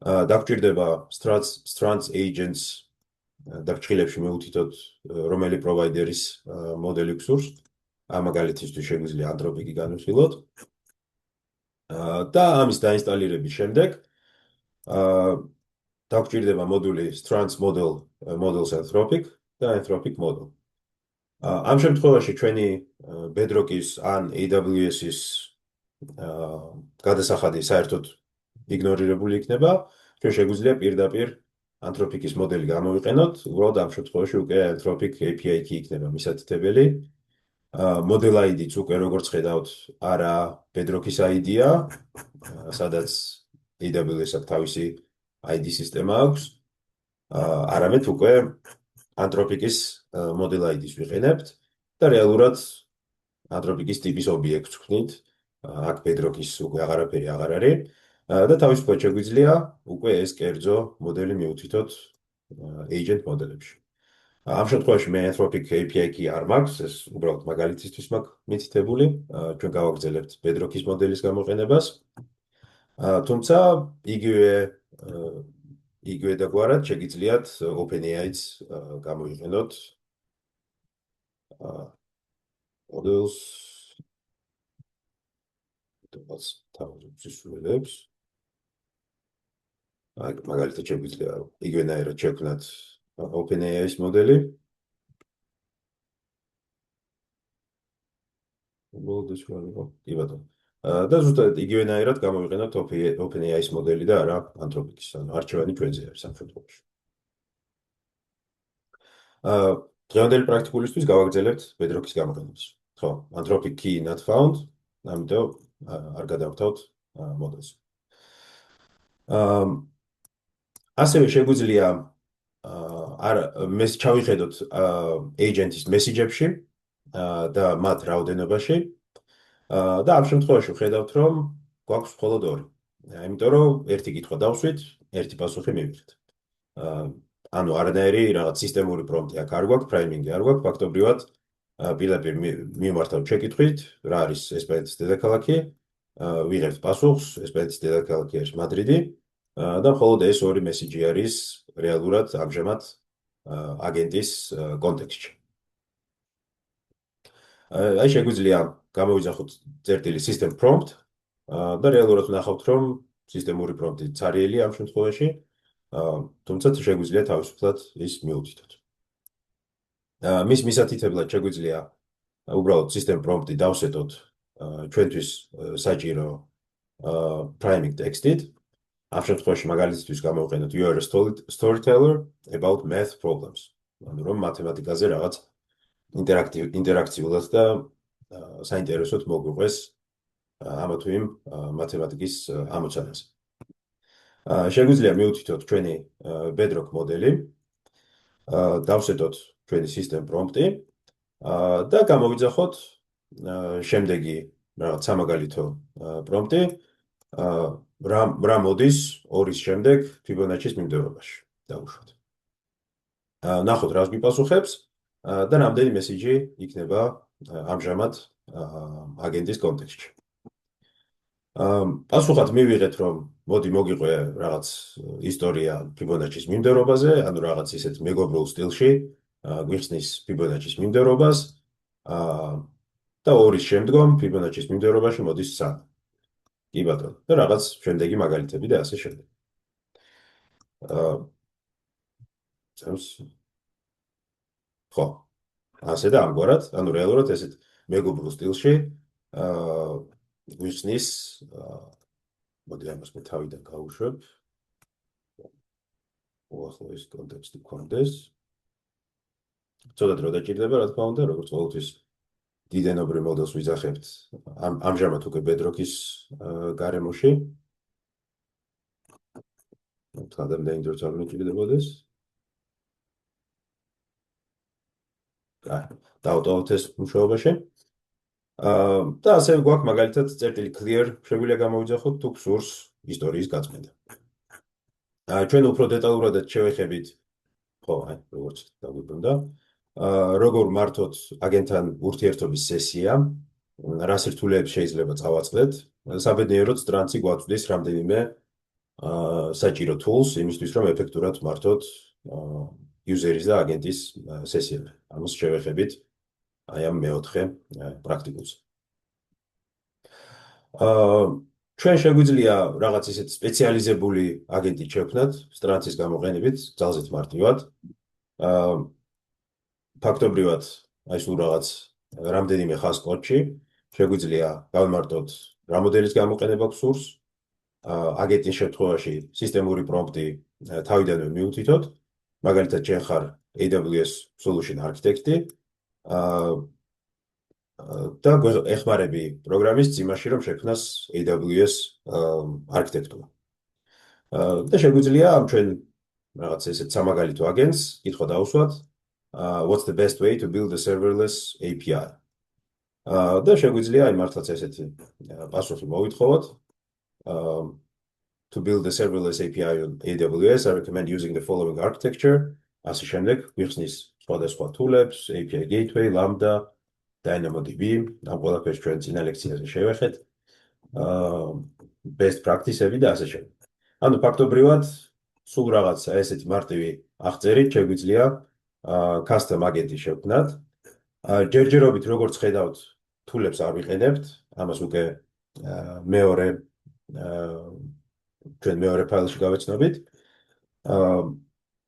[SPEAKER 1] დაგჭირდება Strands Agents დაფრთხილებში მეუთითოთ, რომელი პროვაიდერის მოდელი გსურს. ამ მაგალითისთვის შეგვიძლია Anthropic-ი განვიხილოთ. და ამის დაინსტალირების შემდეგ დაგჭირდება მოდული Strands Models Anthropic და Anthropic Model. ამ შემთხვევაში ჩვენი Bedrock-ის ან AWS-ის გადასახადი საერთოდ იგნორირებული იქნება. ჩვენ შეგვიძლია პირდაპირ Anthropic-ის მოდელი გამოვიყენოთ, უბრალოდ ამ შემთხვევაში უკვე Anthropic API კი იქნება მისათითებელი. Model ID-ც უკვე როგორც ხედავთ, არა Bedrock-ის ID-ა, სადაც AWS-ს თავისი ID სისტემა აქვს, არამედ უკვე Anthropic-ის Model ID-ს ვიყენებთ და რეალურად Anthropic-ის ტიპის ობიექტს ვქნით, აქ Bedrock-ის უკვე აღარაფერი აღარ არის და თავისუფლად შეგვიძლია უკვე ეს კერძო მოდელი მიუთითოთ agent მოდელებში. ამ შემთხვევაში მე Anthropic API კი არ მაქვს, ეს უბრალოდ მაგალითისთვის მაქვს მითითებული, ჩვენ გავაგრძელებთ Bedrock-ის მოდელის გამოყენებას. თუმცა იგივე დაგვარად შეგიძლიათ OpenAI-ს გამოიყენოთ models თავის სრულებს. მაგალითად შეგვიძლია იგივენაირად შევქმნათ OpenAI-ის მოდელი. კი ბატონო. და ზუსტად იგივენაირად გამოვიყენოთ OpenAI-ის მოდელი და არა Anthropic-ის, ანუ არჩევანი ჩვენზე არის ამ შემთხვევაში. დღევანდელი პრაქტიკულისთვის გავაგრძელებთ Bedrock-ის გამოყენებას. ხო, Anthropic key not found, ამიტომ არ გადავთავთ მოდელს. ასევე შეგვიძლია ჩავიხედოთ agent-ის მესიჯებში და მათ რაოდენობაში და ამ შემთხვევაში ვხედავთ, რომ გვაქვს მხოლოდ ორი. იმიტომ რომ ერთი კითხვა დავსვით, ერთი პასუხი მივიღეთ. ანუ არანაირი რაღაც სისტემური პრომპტი აქ არ გვაქვს, პრაიმინგი არ გვაქვს, ფაქტობრივად პირდაპირ მივმართავთ შეკითხვით, რა არის ესპანეთის დედაქალაქი, ვიღებთ პასუხს, ესპანეთის დედაქალაქი არის მადრიდი და მხოლოდ ეს ორი მესიჯი არის რეალურად ამჟამად აგენტის კონტექსტში. აი შეგვიძლია გამოვიძახოთ წერტილი system prompt და რეალურად ვნახავთ, რომ სისტემური პრომპტი ცარიელი ამ შემთხვევაში, თუმცა შეგვიძლია თავისუფლად ის მიუთითოთ. მის მისათითებლად შეგვიძლია უბრალოდ system prompt-ი დავსეტოთ ჩვენთვის საჭირო priming text-ით. ამ შემთხვევაში მაგალითისთვის გამოვიყენოთ you are a storyteller about math problems. ანუ რომ მათემატიკაზე რაღაც ინტერაქციულად და საინტერესოდ მოგვიყვეს ამა თუ იმ მათემატიკის ამოცანაზე. შეგვიძლია მიუთითოთ ჩვენი Bedrock მოდელი, დავსეტოთ ჩვენი system prompt-ი და გამოვიძახოთ შემდეგი რაღაც სამაგალითო პრომპტი, რა მოდის 2-ის შემდეგ Fibonacci-ის მიმდევრობაში. დავუშვათ. ნახოთ რას გვიპასუხებს და რამდენი მესიჯი იქნება ამჟამად აგენტის კონტექსტში. პასუხად მივიღეთ, რომ მოდი მოგიყვე რაღაც ისტორია Fibonacci-ის მიმდევრობაზე, ანუ რაღაც ისეთ მეგობრულ სტილში, გვიხსნის Fibonacci-ის მიმდევრობას, და ორის შემდგომ Fibonacci-ის მიმდევრობაში მოდის 3. კი ბატონო. და რაღაც შემდეგი მაგალითები და ასე შემდეგ. წევს ხო, ასე და ამგვარად, ანუ რეალურად ესეთ მეგობრულ სტილში გვიხსნის, მოდი ამას მე თავიდან გავუშვებ. უახლოეს კონტექსტი გქონდეს. ცოტა დრო დაჭირდება, რა თქმა უნდა, როგორც ყოველთვის დიდენობრივ მოდელს ვიძახებთ ამჟამად უკვე Bedrock-ის გარემოში. თანდამდე ინდროც არ მიჭირდებოდეს. დავტოვოთ ეს მუშაობაში. და ასევე გვაქვს მაგალითად წერტილი clear, შეგვიძლია გამოვიძახოთ თუ გსურს ისტორიის გაწმენდა. ჩვენ უფრო დეტალურადაც შევეხებით, ხო, როგორც დაგვიბრუნდა, როგორ მართოთ აგენტთან ურთიერთობის სესია, რა სირთულეებს შეიძლება წავაწყდეთ, საბედნიეროდ Stranci გვაწვდის რამდენიმე საჭირო tools იმისთვის, რომ ეფექტურად მართოთ user-ის და აგენტის სესიები. ამას შევეხებით აი ამ მეოთხე პრაქტიკულს. ჩვენ შეგვიძლია რაღაც ისეთ სპეციალიზებული აგენტი შევქმნათ Stranci-ის გამოყენებით, ძალზედ მარტივად. ფაქტობრივად, აი სულ რაღაც რამდენიმე ხაზ კოდში შეგვიძლია გავიმარტოთ რა მოდელის გამოყენება გსურს, აგენტის შემთხვევაში სისტემური პრომპტი თავიდანვე მიუთითოთ, მაგალითად ჩვენ ხარ AWS Solution Architect-ი და ეხმარები პროგრამისტს იმაში, რომ შექმნას AWS არქიტექტურა. და შეგვიძლია ამ ჩვენ რაღაც ესეთ სამაგალითო აგენტს კითხვა დავუსვათ, what's the best way to build a serverless API? და შეგვიძლია აი მართლაც ესეთი პასუხი მოვითხოვოთ. To build a serverless API on AWS, I recommend using the following architecture. ასე შემდეგ გვიხსნის სხვადასხვა tool-ებს, API Gateway, Lambda, DynamoDB. ამ ყველაფერს ჩვენ წინა ლექციაზე შევეხეთ. Best practice-ები და ასე შემდეგ. ანუ ფაქტობრივად სულ რაღაცა ესეთი მარტივი აღწერით შეგვიძლია custom აგენტი შევქმნათ. ჯერჯერობით როგორც ხედავთ, tool-ებს არ ვიყენებთ, ამას უკვე ჩვენ მეორე ფაილში გავეცნობით.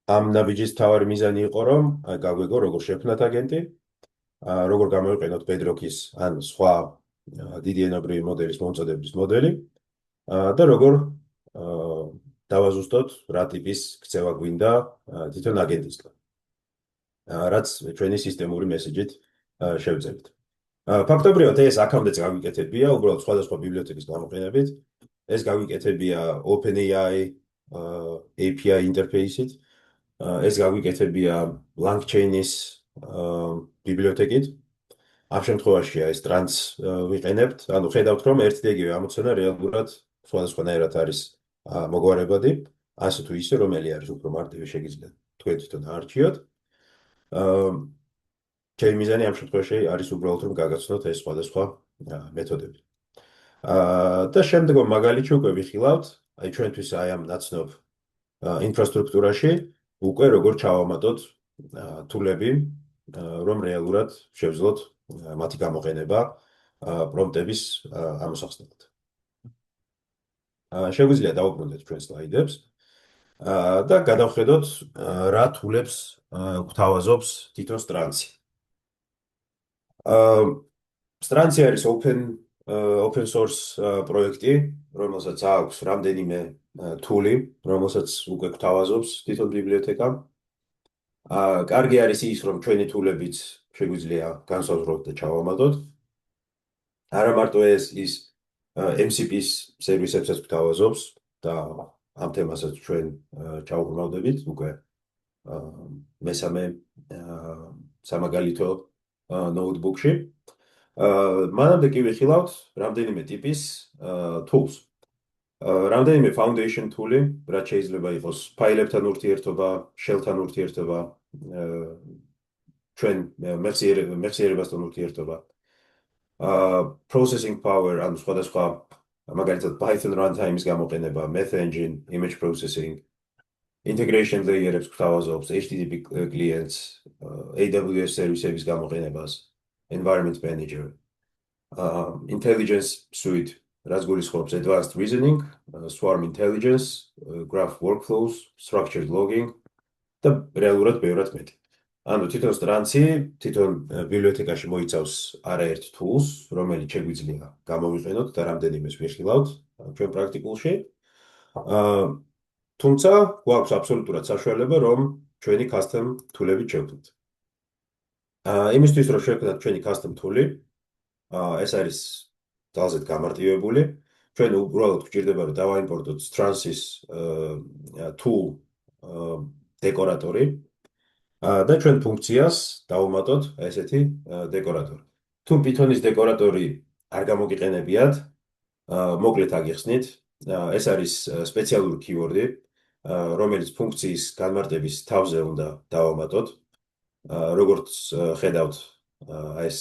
[SPEAKER 1] ამ ნაბიჯის მთავარი მიზანი იყო, რომ გავგეგო როგორ შევქმნათ აგენტი, როგორ გამოვიყენოთ Bedrock-ის ან სხვა დიდი ენობრივი მოდელის მომწოდების მოდელი და როგორ დავაზუსტოთ რა ტიპის ქცევა გვინდა თვითონ აგენტისგან. რაც ჩვენი სისტემური მესეჯით შევძლებთ. ფაქტობრივად ეს აქამდეც გავიკეთებია, უბრალოდ სხვადასხვა ბიბლიოთეკის გამოყენებით. ეს გავიკეთებია OpenAI API ინტერფეისით. ეს გავიკეთებია LangChain-ის ბიბლიოთეკით. ამ შემთხვევაში ეს Trans ვიყენებთ, ანუ ხედავთ, რომ ერთი და იგივე ამოცანა რეალურად სხვადასხვანაირად არის მოგვარებადი, ასე თუ ისე, რომელი არის უფრო მარტივი შეგიძლიათ თქვენ თვითონ აარჩიოთ. ჩემი მიზანი ამ შემთხვევაში არის უბრალოდ რომ გაგაცნოთ ეს სხვადასხვა მეთოდები. და შემდგომ მაგალითში უკვე ვიხილავთ, აი ჩვენთვის აი ამ ნაცნობ ინფრასტრუქტურაში უკვე როგორ ჩავამატოთ tool-ები, რომ რეალურად შევძლოთ მათი გამოყენება პრომპტების ამოსახსნელად. შეგვიძლია დავუბრუნდეთ ჩვენ სლაიდებს და გადავხედოთ რა tool-ებს გვთავაზობს თვითონ Stranci. Stranci არის open source პროექტი, რომელსაც აქვს რამდენიმე tool-ი, რომელსაც უკვე გვთავაზობს თვითონ ბიბლიოთეკა. კარგი არის ის, რომ ჩვენი tool-ებიც შეგვიძლია განსაზღვროთ და ჩავამატოთ. არა მარტო ეს ის MCP-ის სერვისებსაც გვთავაზობს და ამ თემასაც ჩვენ ჩავუბრუნავდებით უკვე მესამე სამაგალითო notebook-ში. მანამდე კი ვიხილავთ რამდენიმე ტიპის tools. რამდენიმე foundation tool-ი, რაც შეიძლება იყოს ფაილებთან ურთიერთობა, shell-თან ურთიერთობა, ჩვენ მეხსიერებასთან ურთიერთობა. Processing power, ანუ სხვადასხვა მაგალითად Python runtime-ის გამოყენება, Math engine, image processing, integration layer-ებს გვთავაზობს, HTTP clients, AWS სერვისების გამოყენებას, environment manager, intelligence suite, რაც გულისხმობს advanced reasoning, swarm intelligence, graph workflows, structured logging და რეალურად ბევრად მეტი. ანუ თვითონ Stranci, თვითონ ბიბლიოთეკაში მოიცავს არაერთ tools, რომელიც შეგვიძლია გამოვიყენოთ და რამდენიმეს ვიხილავთ ჩვენ პრაქტიკულში. თუმცა გვაქვს აბსოლუტურად საშუალება, რომ ჩვენი custom tool-ები შევქმნით. იმისთვის, რომ შევქმნათ ჩვენი custom tool-ი, ეს არის ძალზედ გამარტივებული. ჩვენ უბრალოდ გვჭირდება, რომ დავაიმპორტოთ Stranci-ის tool დეკორატორი და ჩვენ ფუნქციას დავუმატოთ ესეთი დეკორატორი. თუ Python-ის დეკორატორი არ გამოგიყენებიათ, მოკლედ აგიხსნით, ეს არის სპეციალური keyword-ი, რომელიც ფუნქციის განმარტების თავზე უნდა დავამატოთ. როგორც ხედავთ, ეს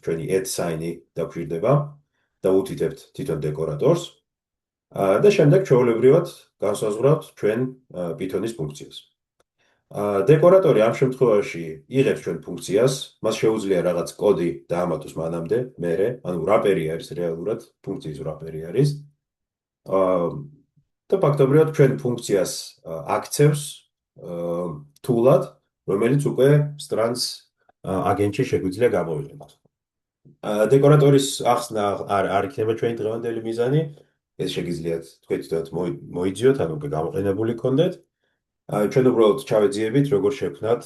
[SPEAKER 1] ჩვენი add sign-ი დაგვჭირდება და უთითებთ თვითონ დეკორატორს და შემდეგ ჩვეულებრივად განსაზღვრავთ ჩვენ Python-ის ფუნქციას. დეკორატორი ამ შემთხვევაში იღებს ჩვენ ფუნქციას, მას შეუძლია რაღაც კოდი დაამატოს მანამდე, მერე, ანუ wrapper-ი არის რეალურად, ფუნქციის wrapper-ი არის. და ფაქტობრივად ჩვენ ფუნქციას აქცევს tool-ად, რომელიც უკვე Stranci აგენტში შეგვიძლია გამოვიყენოთ. დეკორატორის ახსნა არ იქნება ჩვენი დღევანდელი მიზანი, ეს შეგიძლიათ თქვენ მოიძიოთ, ანუ გამოყენებული გქონდეთ. ჩვენ უბრალოდ ჩავეძიებით, როგორ შევქმნათ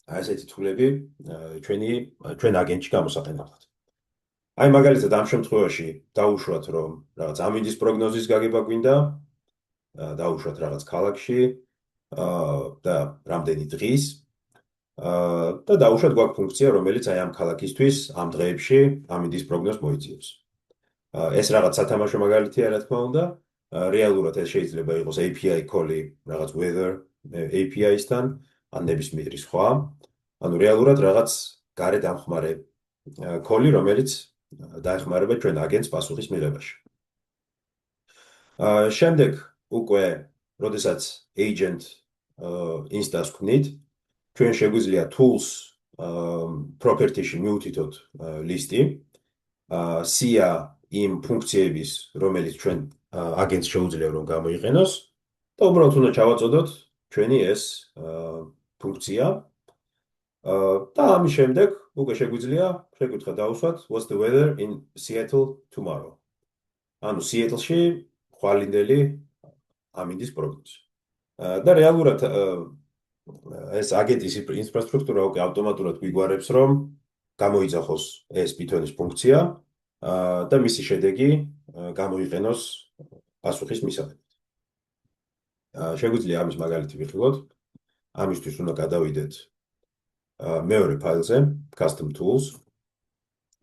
[SPEAKER 1] ესეთი tool-ები ჩვენ აგენტში გამოსაყენებლად. აი მაგალითად ამ შემთხვევაში დავუშვათ, რომ რაღაც ამინდის პროგნოზის გაგება გვინდა, დავუშვათ რაღაც ქალაქში და რამდენი დღის და დავუშვათ გვაქვს ფუნქცია, რომელიც აი ამ ქალაქისთვის ამ დღეებში ამინდის პროგნოზს მოიძიებს. ეს რაღაც სათამაშო მაგალითია, რა თქმა უნდა. რეალურად ეს შეიძლება იყოს API call-ი რაღაც weather API-სთან, ან ნებისმიერი სხვა. ანუ რეალურად რაღაც გარე დამხმარე call-ი, რომელიც დაეხმარება ჩვენ აგენტს პასუხის მიღებაში. შემდეგ უკვე, როდესაც agent instance ვქნით, ჩვენ შეგვიძლია tools property-ში მივუთითოთ ლისტი, სია იმ ფუნქციების, რომელიც ჩვენ აგენტს შეუძლია რომ გამოიყენოს და უბრალოდ უნდა ჩავაწოდოთ ჩვენი ეს ფუნქცია და ამის შემდეგ უკვე შეგვიძლია შეკითხვა დავუსვათ what's the weather in Seattle tomorrow. ანუ Seattle-ში ხვალინდელი ამინდის პროგნოზი. და რეალურად ეს აგენტის ინფრასტრუქტურა უკვე ავტომატურად გვიგვარებს, რომ გამოიძახოს ეს Python-ის ფუნქცია და მისი შედეგი გამოიყენოს პასუხის მისაღებად. შეგვიძლია ამის მაგალითი ვიხილოთ. ამისთვის უნდა გადავიდეთ მეორე ფაილზე, custom tools.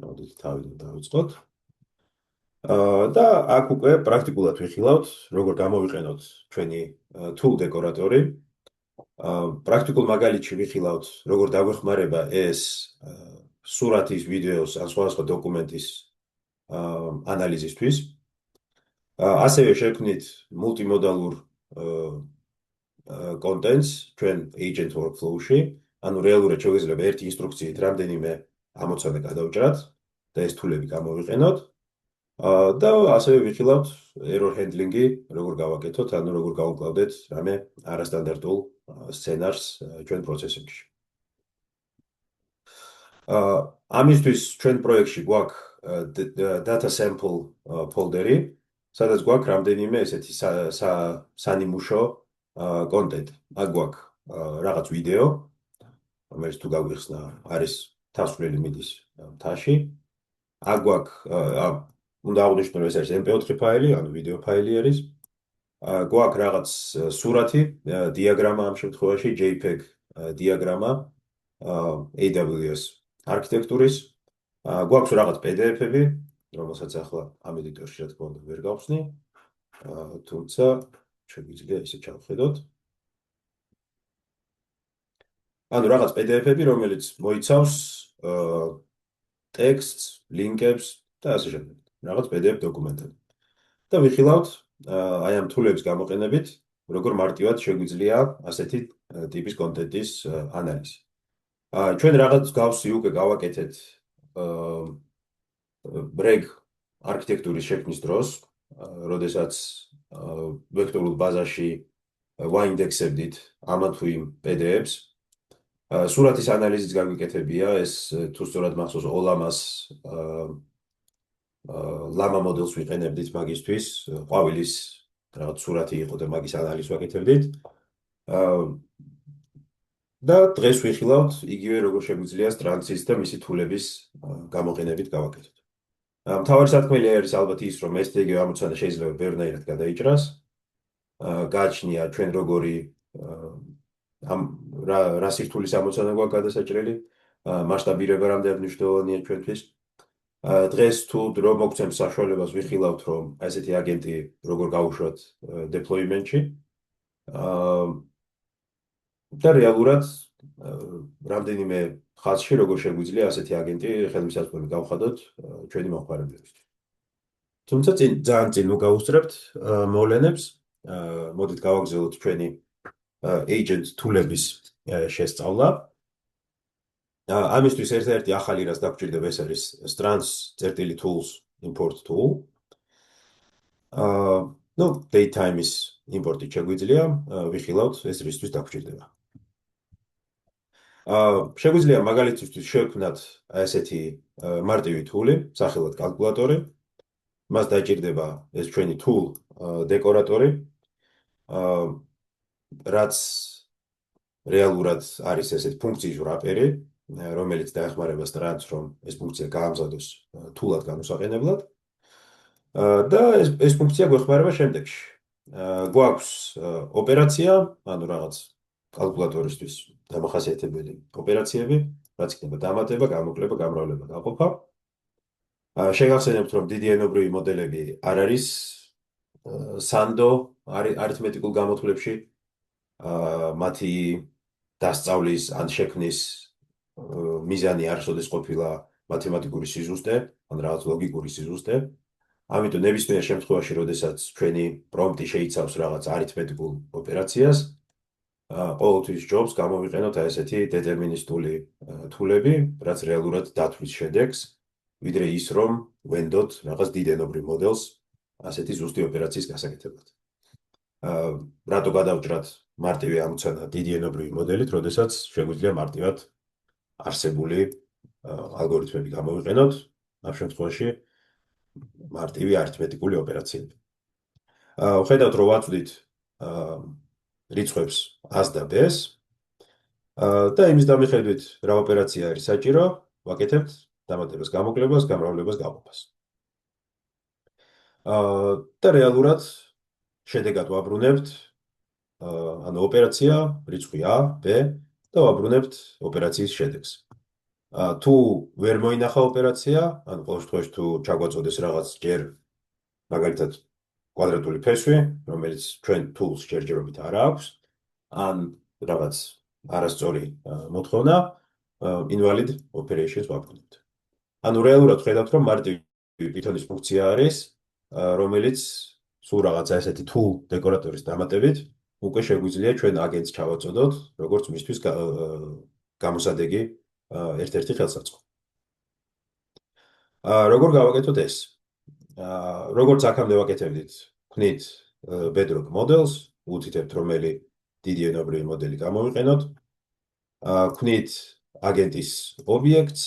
[SPEAKER 1] მოდით თავიდან დავიწყოთ. და აქ უკვე პრაქტიკულად ვიხილავთ, როგორ გამოვიყენოთ ჩვენი tool დეკორატორი. პრაქტიკულ მაგალითში ვიხილავთ, როგორ დაგვეხმარება ეს სურათის, ვიდეოს ან სხვადასხვა დოკუმენტის ანალიზისთვის. ასევე შევქმნით multimodalურ contents ჩვენ agent workflow-ში, ანუ რეალურად შეგვიძლია ერთი ინსტრუქციით რამდენიმე ამოცანა გადავჭრათ და ეს tool-ები გამოვიყენოთ. და ასევე ვიხილავთ error handling-ი, როგორ გავაკეთოთ, ანუ როგორ გავუკლავდეთ რამე არასტანდარტულ სცენარს ჩვენ პროცესებში. ამისთვის ჩვენ პროექტში გვაქვს data sample folder-ი, სადაც გვაქვს რამდენიმე ესეთი სანიმუშო კონტენტი. აქ გვაქვს რაღაც ვიდეო, რომელიც თუ გაგვიხსნა, არის თასვლილი მიდის მთაში. აქ გვაქვს უნდა აღვნიშნო, რომ ეს არის MP4 ფაილი, ანუ ვიდეო ფაილი არის. გვაქვს რაღაც სურათი, დიაგრამა ამ შემთხვევაში, JPEG დიაგრამა AWS არქიტექტურის. გვაქვს რაღაც PDF-ები, რომელსაც ახლა ამ ედიტორში რა თქმა უნდა ვერ გავხსნი. თუმცა შეგვიძლია ისე ჩავხედოთ. ანუ რაღაც PDF-ები, რომელიც მოიცავს ტექსტს, ლინკებს და ასე შემდეგ. რაღაც PDF დოკუმენტად. და ვიხილავთ აი ამ თულების გამოყენებით, როგორ მარტივად შეგვიძლია ასეთი ტიპის კონტენტის ანალიზი. ჩვენ რაღაც გავსი უკვე გავაკეთეთ ბრეგ არქიტექტურის შექმნის დროს, როდესაც ვექტორულ ბაზაში ვაინდექსებდით ამა თუ იმ PDF-ს. სურათის ანალიზიც გაგვიკეთებია, ეს თუ სწორად მახსოვს ოლამას ლამა მოდელს ვიყენებდით მაგისთვის, ყვავილის რაღაც სურათი იყო და მაგის ანალიზს ვაკეთებდით. და დღეს ვიხილავთ იგივე როგორ შეგვიძლია სტრანცის და მისი თულების გამოყენებით გავაკეთოთ. მთავარი სათქმელი არის ალბათ ის, რომ ეს იგივე ამოცანა შეიძლება ბევრნაირად გადაიჭრას. გააჩნია ჩვენ როგორი რა სირთულის ამოცანა გვაქვს გადასაჭრელი, მასშტაბირება რამდენად მნიშვნელოვანია ჩვენთვის. დღეს თუ დრო მოგცემს საშუალებას ვიხილავთ, რომ ესეთი აგენტი როგორ გავუშვათ deployment-ში. და რეალურად რამდენიმე ხაზში როგორ შეგვიძლია ასეთი აგენტი ხელმისაწვდომი გავხადოთ ჩვენი მომხმარებლებისთვის. თუმცა ძალიან წინ მოგაუსწრებთ მოვლენებს, მოდით გავაგზავნოთ ჩვენი agent თულების შესწავლა. ამისთვის ერთ-ერთი ახალი რაც დაგჭირდება ეს არის strans.tools import tool. ნუ datetime-ის იმპორტი შეგვიძლია ვიხილავთ ეს რისთვის დაგჭირდება. შეგვიძლია მაგალითისთვის შევქმნათ ესეთი მარტივი თული, სახელად კალკულატორი. მას დაჭირდება ეს ჩვენი tool დეკორატორი, რაც რეალურად არის ესეთ ფუნქციის wrapper-ი, რომელიც დაეხმარება strans, რომ ეს ფუნქცია გაამზადოს თულად გამოსაყენებლად. და ეს ფუნქცია გვეხმარება შემდეგში. გვაქვს ოპერაცია, ანუ რაღაც კალკულატორისთვის დამახასიათებელი ოპერაციები, რაც იქნება დამატება, გამოკლება, გამრავლება, გაყოფა. შეგახსენებთ, რომ დიდი ენობრივი მოდელები არ არის სანდო არითმეტიკულ გამოთვლებში, მათი დასწავლის ან შექმნის მიზანი არ ხდეს ყოფილა მათემატიკური სიზუსტე, ან რაღაც ლოგიკური სიზუსტე. ამიტომ ნებისმიერ შემთხვევაში, როდესაც ჩვენი პრომპტი შეიცავს რაღაც არითმეტიკულ ოპერაციას, ყოველთვის ჯობს გამოვიყენოთ ესეთი დეტერმინისტული თულები, რაც რეალურად დათვლის შედეგს, ვიდრე ის, რომ ვენდოთ რაღაც დიდ ენობრივ მოდელს ასეთი ზუსტი ოპერაციის გასაკეთებლად. რატო გადავჭრათ მარტივი ამოცანა დიდი ენობრივი მოდელით, როდესაც შეგვიძლია მარტივად არსებული ალგორითმები გამოვიყენოთ, ამ შემთხვევაში მარტივი არითმეტიკული ოპერაციები. ვხედავთ, რომ ვაწვდით რიცხვებს 100 და b-ს და იმის დამიხედვით, რა ოპერაცია არის საჭირო, ვაკეთებთ დამატებას, გამოკლებას, გამრავლებას, გაყოფას. და რეალურად შედეგად ვაბრუნებთ ანუ ოპერაცია რიცხვი a, b და ვაბრუნებთ ოპერაციის შედეგს. თუ ვერ მოინახა ოპერაცია, ანუ ყოველ შემთხვევაში თუ ჩაგვაწოდეს რაღაც ჯერ მაგალითად კვადრატული ფესვი, რომელიც ჩვენ tools ჯერჯერობით არ აქვს, ან რაღაც არასწორი მოთხოვნა, invalid operations ვაბრუნებთ. ანუ რეალურად ხედავთ, რომ მარტივი Python-ის ფუნქცია არის, რომელიც სულ რაღაცა ესეთი tool დეკორატორის დამატებით უკვე შეგვიძლია ჩვენ აგენტს ჩავაწოდოთ, როგორც მისთვის გამოსადეგი ერთ-ერთი ხელსაწყო. როგორ გავაკეთოთ ეს? როგორც აქამდე ვაკეთებდით, ვქნით bedrock models, ვუთითებთ რომელი დიდი ენობრივი მოდელი გამოვიყენოთ. ვქნით აგენტის ობიექტს,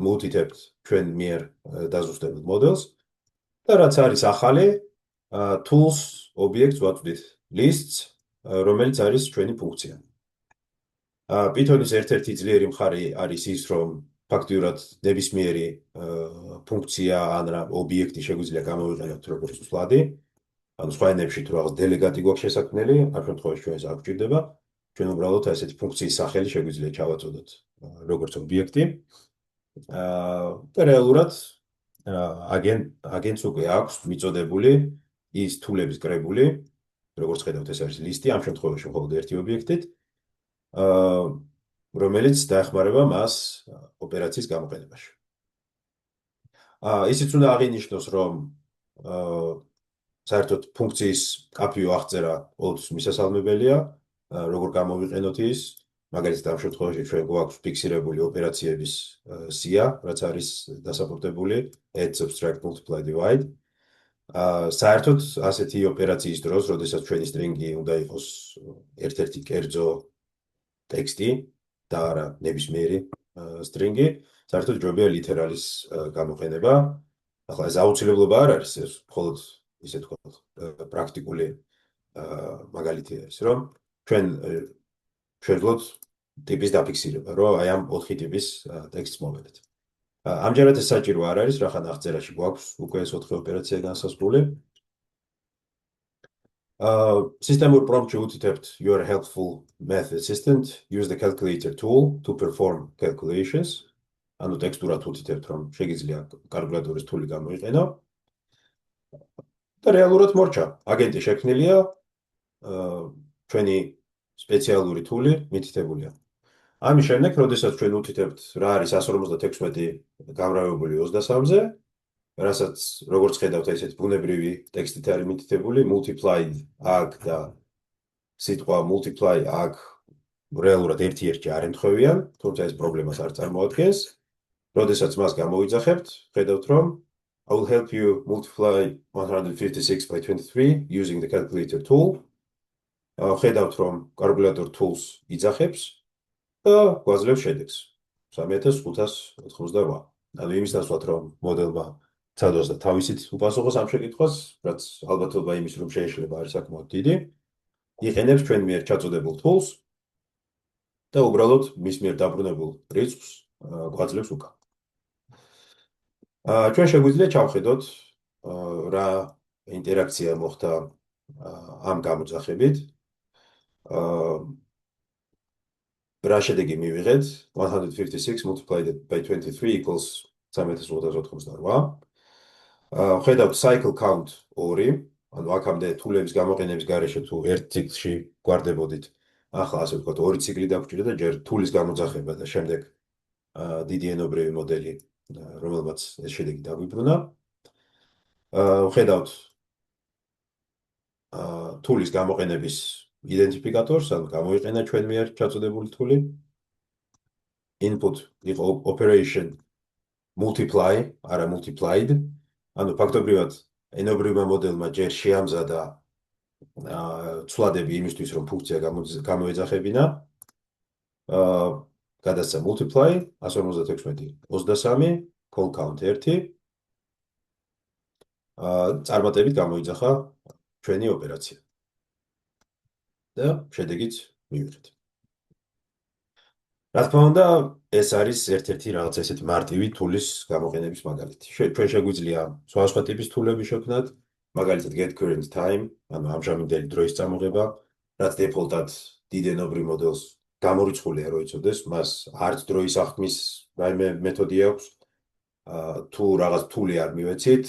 [SPEAKER 1] ვუთითებთ ჩვენ მიერ დაზუსტებულ მოდელს და რაც არის ახალი, tools ობიექტს ვაწვდით lists, რომელიც არის ჩვენი ფუნქცია. Python-ის ერთ-ერთი ძლიერი მხარე არის ის, რომ ფაქტიურად ნებისმიერი ფუნქცია ან ობიექტი შეგვიძლია გამოვიყენოთ როგორც სლადი. ანუ სხვა ენებში თუ რაღაც დელეგატი გვაქვს შესაქმნელი, ამ შემთხვევაში ჩვენ ეს არ გვჭირდება. ჩვენ უბრალოდ ესეთი ფუნქციის სახელი შეგვიძლია ჩავაწოდოთ როგორც ობიექტი. და რეალურად აგენტს უკვე აქვს მიწოდებული ის თულების კრებული, როგორც ხედავთ ეს არის ლისტი, ამ შემთხვევაში მხოლოდ ერთი ობიექტით, რომელიც დაეხმარება მას ოპერაციის გამოყენებაში. ისიც უნდა აღინიშნოს, რომ აა, საერთოდ ფუნქციის კაფეო აღწერა ყოველთვის მისასალმებელია, როგორ გამოვიყენოთ ის, მაგალითად ამ შემთხვევაში ჩვენ გვაქვს ფიქსირებული ოპერაციების სია, რაც არის დასაპორტებული add, subtract, multiply, divide. საერთოდ ასეთი ოპერაციის დროს, როდესაც ჩვენი string-ი უნდა იყოს ერთ-ერთი კერძო ტექსტი და არა ნებისმიერი string-ი, საერთოდ ჯობია ლიტერალის გამოყენება. ახლა ეს აუცილებლობა არ არის, ეს მხოლოდ ისე თქვა პრაქტიკული მაგალითი არის, რომ ჩვენ შევძლოთ ტიპის დაფიქსირება, რომ აი ამ 4 ტიპის ტექსტს მოვედეთ. ამჯერად ეს საჭირო არ არის, რახან აღწერაში გვაქვს უკვე ეს 4 ოპერაცია განსაზღვრული. System prompt utilities, you are a helpful math assistant. Use the calculator tool to perform calculations. ანუ ტექსტურად უთითებთ, რომ შეგიძლია კალკულატორის თული გამოიყენო. და რეალურად მორჩა. აგენტი შექმნილია, ჩვენი სპეციალური თული მითითებულია. ამის შემდეგ, როდესაც ჩვენ უთითებთ, რა არის 156 გამრავლებული 23-ზე, რასაც როგორც ხედავთ, ესეთ ბუნებრივი ტექსტით არის მითითებული, multiplied აქ და სიტყვა multiply აქ რეალურად ერთ-ერთი არ ემთხვევიან, თუმცა ეს პრობლემას არ წარმოადგენს. როდესაც მას გამოვიძახებთ, ხედავთ, რომ I will help you multiply 156 by 23 using the calculator tool. ხედავთ, რომ calculator tools იძახებს და გვაძლევს შედეგს 3588. ანუ იმის ნაცვლად, რომ მოდელმა ცადოს და თავისით უპასუხოს ამ შეკითხვას, რაც ალბათობა იმის, რომ შეიძლება არის საკმაოდ დიდი, იყენებს ჩვენ მიერ ჩაწოდებულ tools და უბრალოდ მის მიერ დაბრუნებულ რიცხვს გვაძლევს უკან. ჩვენ შეგვიძლია ჩავხედოთ რა ინტერაქცია მოხდა ამ გამოძახებით. რა შედეგი მივიღეთ? 156 multiplied by 23 equals 3588. ხედავთ cycle count 2, ანუ აქამდე თულების გამოყენების გარეშე თუ ერთ ციკლში გვარდებოდით. ახლა ასე ვთქვათ, 2 ციკლი დაგვჭირდა და ჯერ თულის გამოძახება და შემდეგ დიდი ენობრივი მოდელი, რომელმაც ეს შედეგი დაგვიბრუნა. ხედავთ თულის გამოყენების იდენტიფიკატორს, ანუ გამოიყენა ჩვენ მიერ ჩაწოდებული თული. Input იყო operation multiply, არა multiplied. ანუ ფაქტობრივად ენობრივმა მოდელმა ჯერ შეამზადა ცვლადები იმისთვის, რომ ფუნქცია გამოეძახებინა. გადასცა multiply 156 23 call count 1. წარმატებით გამოიძახა ჩვენი ოპერაცია. და შედეგიც მივიღეთ. რა თქმა უნდა, ეს არის ერთ-ერთი რაღაც ესეთი მარტივი თულის გამოყენების მაგალითი. ჩვენ შეგვიძლია სხვა ტიპის თულები შევქმნათ, მაგალითად get current time, ანუ ამჟამინდელი დროის წამოღება, რაც დეფოლტად დიდ ენობრივ მოდელს გამორიცხულია, რომ იცოდეს, მას არც დროის აღქმის რაიმე მეთოდი აქვს. თუ რაღაც თული არ მივეცით,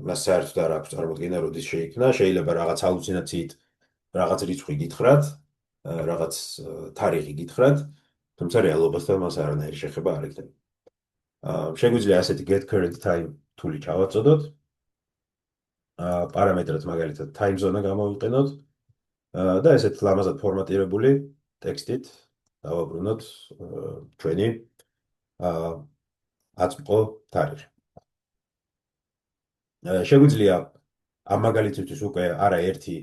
[SPEAKER 1] მას საერთოდ არ აქვს წარმოდგენა, როდის შეიქმნა, შეიძლება რაღაც ჰალუცინაციით რაღაც რიცხვი გითხრათ, რაღაც თარიღი გითხრათ, თუმცა რეალობასთან მას არანაირი შეხება არ ექნება. შეგვიძლია ასეთი get current time თული ჩავაწოდოთ. პარამეტრად მაგალითად time zone გამოვიყენოთ და ესეთ ლამაზად ფორმატირებული ტექსტით დავაბრუნოთ ჩვენი აწმყო თარიღი. შეგვიძლია ამ მაგალითისთვის უკვე არა ერთი,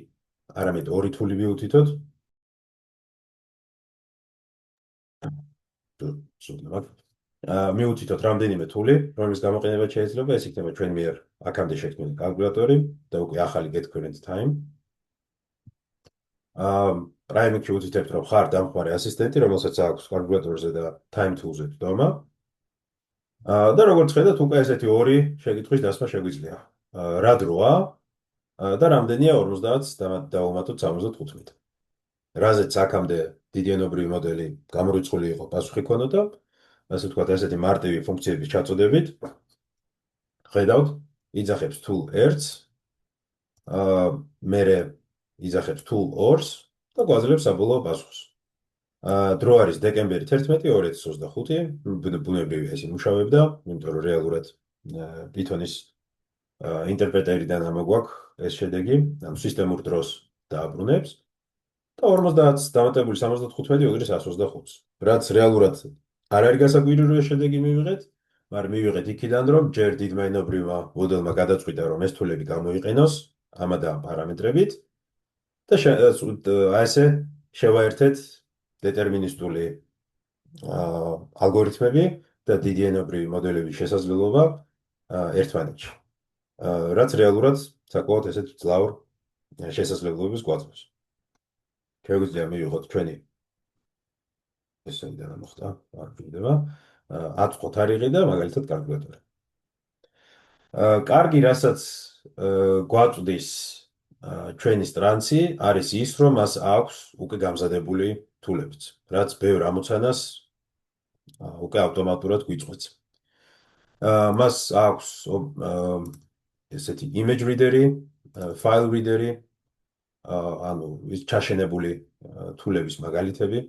[SPEAKER 1] არამედ 2 თული მივუთითოთ. მივუთითოთ რამდენიმე თული, რომლის გამოყენება შეიძლება, ეს იქნება ჩვენ მიერ აქამდე შექმნილი კალკულატორი და უკვე ახალი get current time. პრაიმებში ვუთითებთ, რომ ხარ დამხმარე ასისტენტი, რომელსაც აქვს კალკულატორზე და time tool-ზე დომა. და როგორც ხედავთ, უკვე ესეთი 2 შეკითხვის დასმა შეგვიძლია. რა დროა და რამდენია 50 დავუმატოთ 75. რაზეც აქამდე დიდი ენობრივი მოდელი გამორიცხული იყო, პასუხი ქონოდა, ასე ვთქვათ, ესეთი მარტივი ფუნქციების ჩაწოდებით. ხედავთ, იძახებს tool ერთს, მერე იძახებს tool 2-ს და გვაძლევს საბოლოო პასუხს. დრო არის დეკემბერი 11 2025, ბუნებრივია ეს იმუშავებდა, იმიტომ რომ რეალურად Python-ის ინტერპრეტერიდან ამაგვაქვს ეს შედეგი, ანუ სისტემურ დროს დააბრუნებს და 50 დამატებული 75 უდრის 125-ს. რაც რეალურად არ არის გასაკვირი, რომ ეს შედეგი მივიღეთ, მაგრამ მივიღეთ იქიდან, რომ ჯერ დიდმენობრივმა მოდელმა გადაწყვიტა, რომ ეს თულები გამოიყენოს ამა და ამ პარამეტრებით და ესე შევაერთეთ დეტერმინისტული ალგორითმები და დიდი ენობრივი მოდელების შესაძლებლობა ერთმანეთში. რაც რეალურად საკმაოდ ესეთ ძლავრ შესაძლებლობებს გვაძლევს. შეგვიძლია მივიღოთ ჩვენი ესეიდან მოხდა, არ გვიდება, აწყოთ არიღი და მაგალითად კალკულატორი. კარგი, რასაც გვაწვდის ჩვენი სტრანცი არის ის, რომ მას აქვს უკვე გამზადებული თულებიც, რაც ბევრ ამოცანას უკვე ავტომატურად გვიწყვეტს. მას აქვს ესეთი image reader-ი, file reader-ი, ანუ ის ჩაშენებული თულების მაგალითები.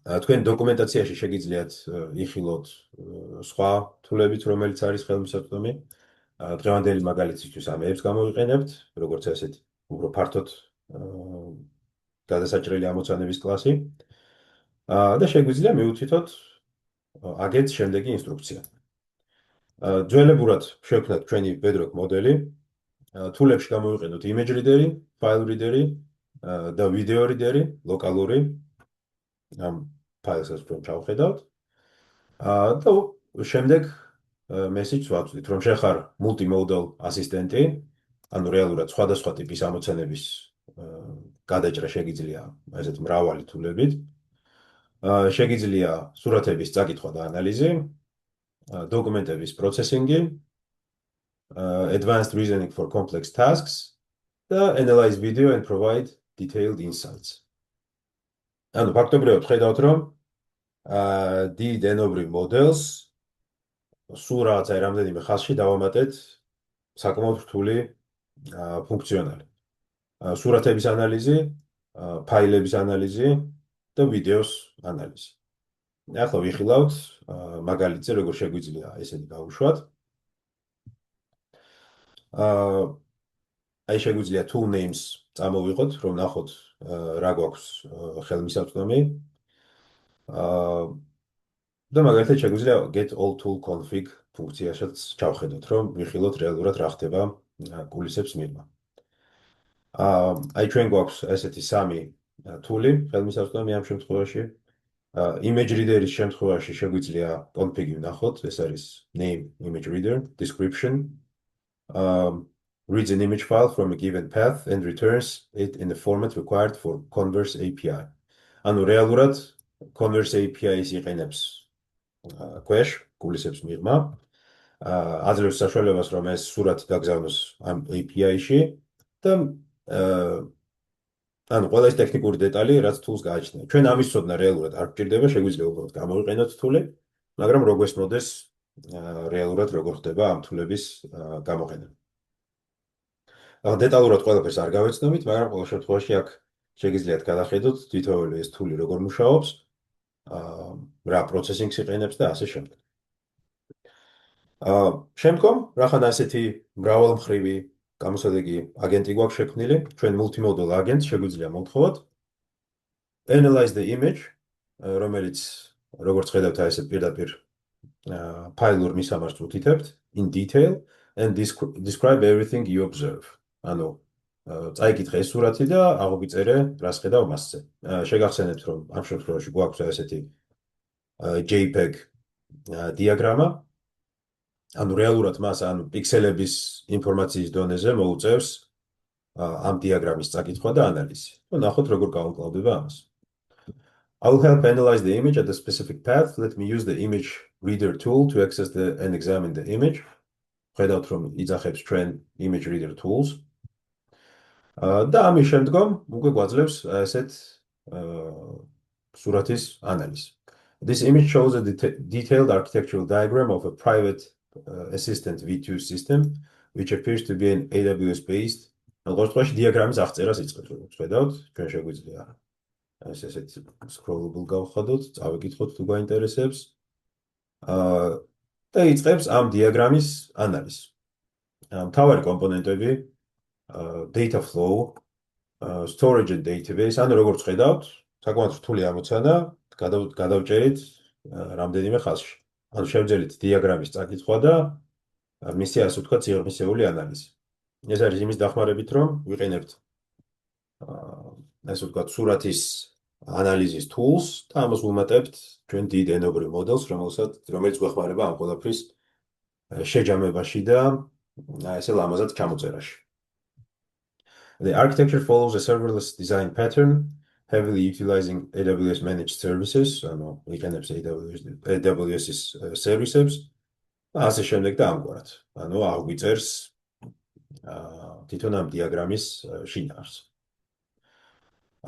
[SPEAKER 1] თქვენ დოკუმენტაციაში შეგიძლიათ იხილოთ სხვა თულებიც, რომელიც არის ხელმისაწვდომი. დღევანდელი მაგალითისთვის ამებს გამოვიყენებთ, როგორც ასეთი უფრო ფართოდ გადასაჭრელი ამოცანების კლასი. და შეგვიძლია მივუთითოთ აგეთ შემდეგი ინსტრუქცია. ძველებურად შევქმნათ ჩვენი bedrock მოდელი, თულებში გამოვიყენოთ image reader-ი, file reader-ი და video reader-ი, ლოკალური ამ ფაილსაც თქვენ ჩავხედავთ. და შემდეგ message-ს ვაწვდით, რომ შეხარ multimodal ასისტენტი, ანუ რეალურად სხვადასხვა ტიპის ამოცანების გადაჭრა შეგიძლია ესეთ მრავალი თულებით. შეგიძლია სურათების წაკითხვა და ანალიზი, დოკუმენტების პროცესინგი, advanced reasoning for complex tasks და analyze video and provide detailed insights. ანუ ფაქტობრივად ხედავთ, რომ დიდ ენობრივ მოდელს სულ რაღაცა რამდენიმე ხაზში დავამატეთ საკმაოდ რთული ფუნქციონალი. სურათების ანალიზი, ფაილების ანალიზი და ვიდეოს ანალიზი. ახლა ვიხილავთ მაგალითზე, როგორ შეგვიძლია ესეთი გავუშვათ. აი შეგვიძლია tool names წამოვიღოთ, რომ ნახოთ რა გვაქვს ხელმისაწვდომი. და მაგალითად შეგვიძლია get all tool config ფუნქციასაც ჩავხედოთ, რომ ვიხილოთ რეალურად რა ხდება კულისებს მიღმა. აი ჩვენ გვაქვს ესეთი სამი თული ხელმისაწვდომი ამ შემთხვევაში. Image reader-ის შემთხვევაში შეგვიძლია config-ი ვნახოთ, ეს არის name image reader, description, reads an image file from a given path and returns it in the format required for Converse API. ანუ რეალურად Converse API-ის იყენებს ქვეშ კულისებს მიღმა. აძლევს საშუალებას, რომ ეს სურათი დაგზავნოს ამ API-ში და ანუ ყველა ეს ტექნიკური დეტალი, რაც თულს გააჩნია. ჩვენ ამის ცოდნა რეალურად არ გვჭირდება, შეგვიძლია უბრალოდ გამოვიყენოთ თული, მაგრამ რო გვესმოდეს რეალურად როგორ ხდება ამ თულების გამოყენება. დეტალურად ყველაფერს არ გავეცნობით, მაგრამ ყოველ შემთხვევაში აქ შეგიძლიათ გადახედოთ თითოეული ეს თული როგორ მუშაობს, რა პროცესინგს იყენებს და ასე შემდეგ. შემდგომ, რახან ასეთი მრავალმხრივი გამოსადეგი აგენტი გვაქვს შექმნილი, ჩვენ multimodal agents შეგვიძლია მოვთხოვოთ analyze the image, რომელიც როგორც ხედავთ აი ესეთ პირდაპირ ფაილურ მისამართს უთითებთ in detail and describe everything you observe. ანუ წაიკითხე ეს სურათი და აღგვიწერე რას ხედავ მასზე. შეგახსენებთ, რომ ამ შემთხვევაში გვაქვს ესეთი JPEG დიაგრამა. ანუ რეალურად მას ანუ პიქსელების ინფორმაციის დონეზე მოუწევს ამ დიაგრამის წაკითხვა და ანალიზი. ნახოთ როგორ გავუკლავდება ამას. I will help analyze the image at a specific path. Let me use the image reader tool to access and examine the image. ხედავთ, რომ იძახებს ჩვენ image reader tools. და ამის შემდგომ უკვე გვაძლევს ესეთ სურათის ანალიზი. This image shows a detailed architectural diagram of a private assistant V2 system, which appears to be an AWS-based. ყოველ შემთხვევაში დიაგრამის აღწერას იწყებს, როგორც ხედავთ, ჩვენ შეგვიძლია ესეთი scrollable გავხადოთ, წავიკითხოთ თუ გვაინტერესებს. და იწყებს ამ დიაგრამის ანალიზს. მთავარი კომპონენტები, data flow, storage and database, ანუ როგორც ხედავთ, საკმაოდ რთული ამოცანა, გადავჭერით რამდენიმე ხაზში. ანუ შევძელით დიაგრამის წაკითხვა და მისი ასე ვთქვათ სიღრმისეული ანალიზი. ეს არის იმის დახმარებით, რომ ვიყენებთ ასე ვთქვათ სურათის ანალიზის tools და ამას ვუმატებთ ჩვენ დიდ ენობრივ მოდელს, რომელიც გვეხმარება ამ ყველაფრის შეჯამებაში და ესე ლამაზად ჩამოწერაში. The architecture follows a serverless design pattern, heavily utilizing AWS managed services, ანუ იყენებს AWS-ის სერვისებს, ასე შემდეგ და ამგვარად. ანუ აღვიწერს თვითონ ამ დიაგრამის შინაარს.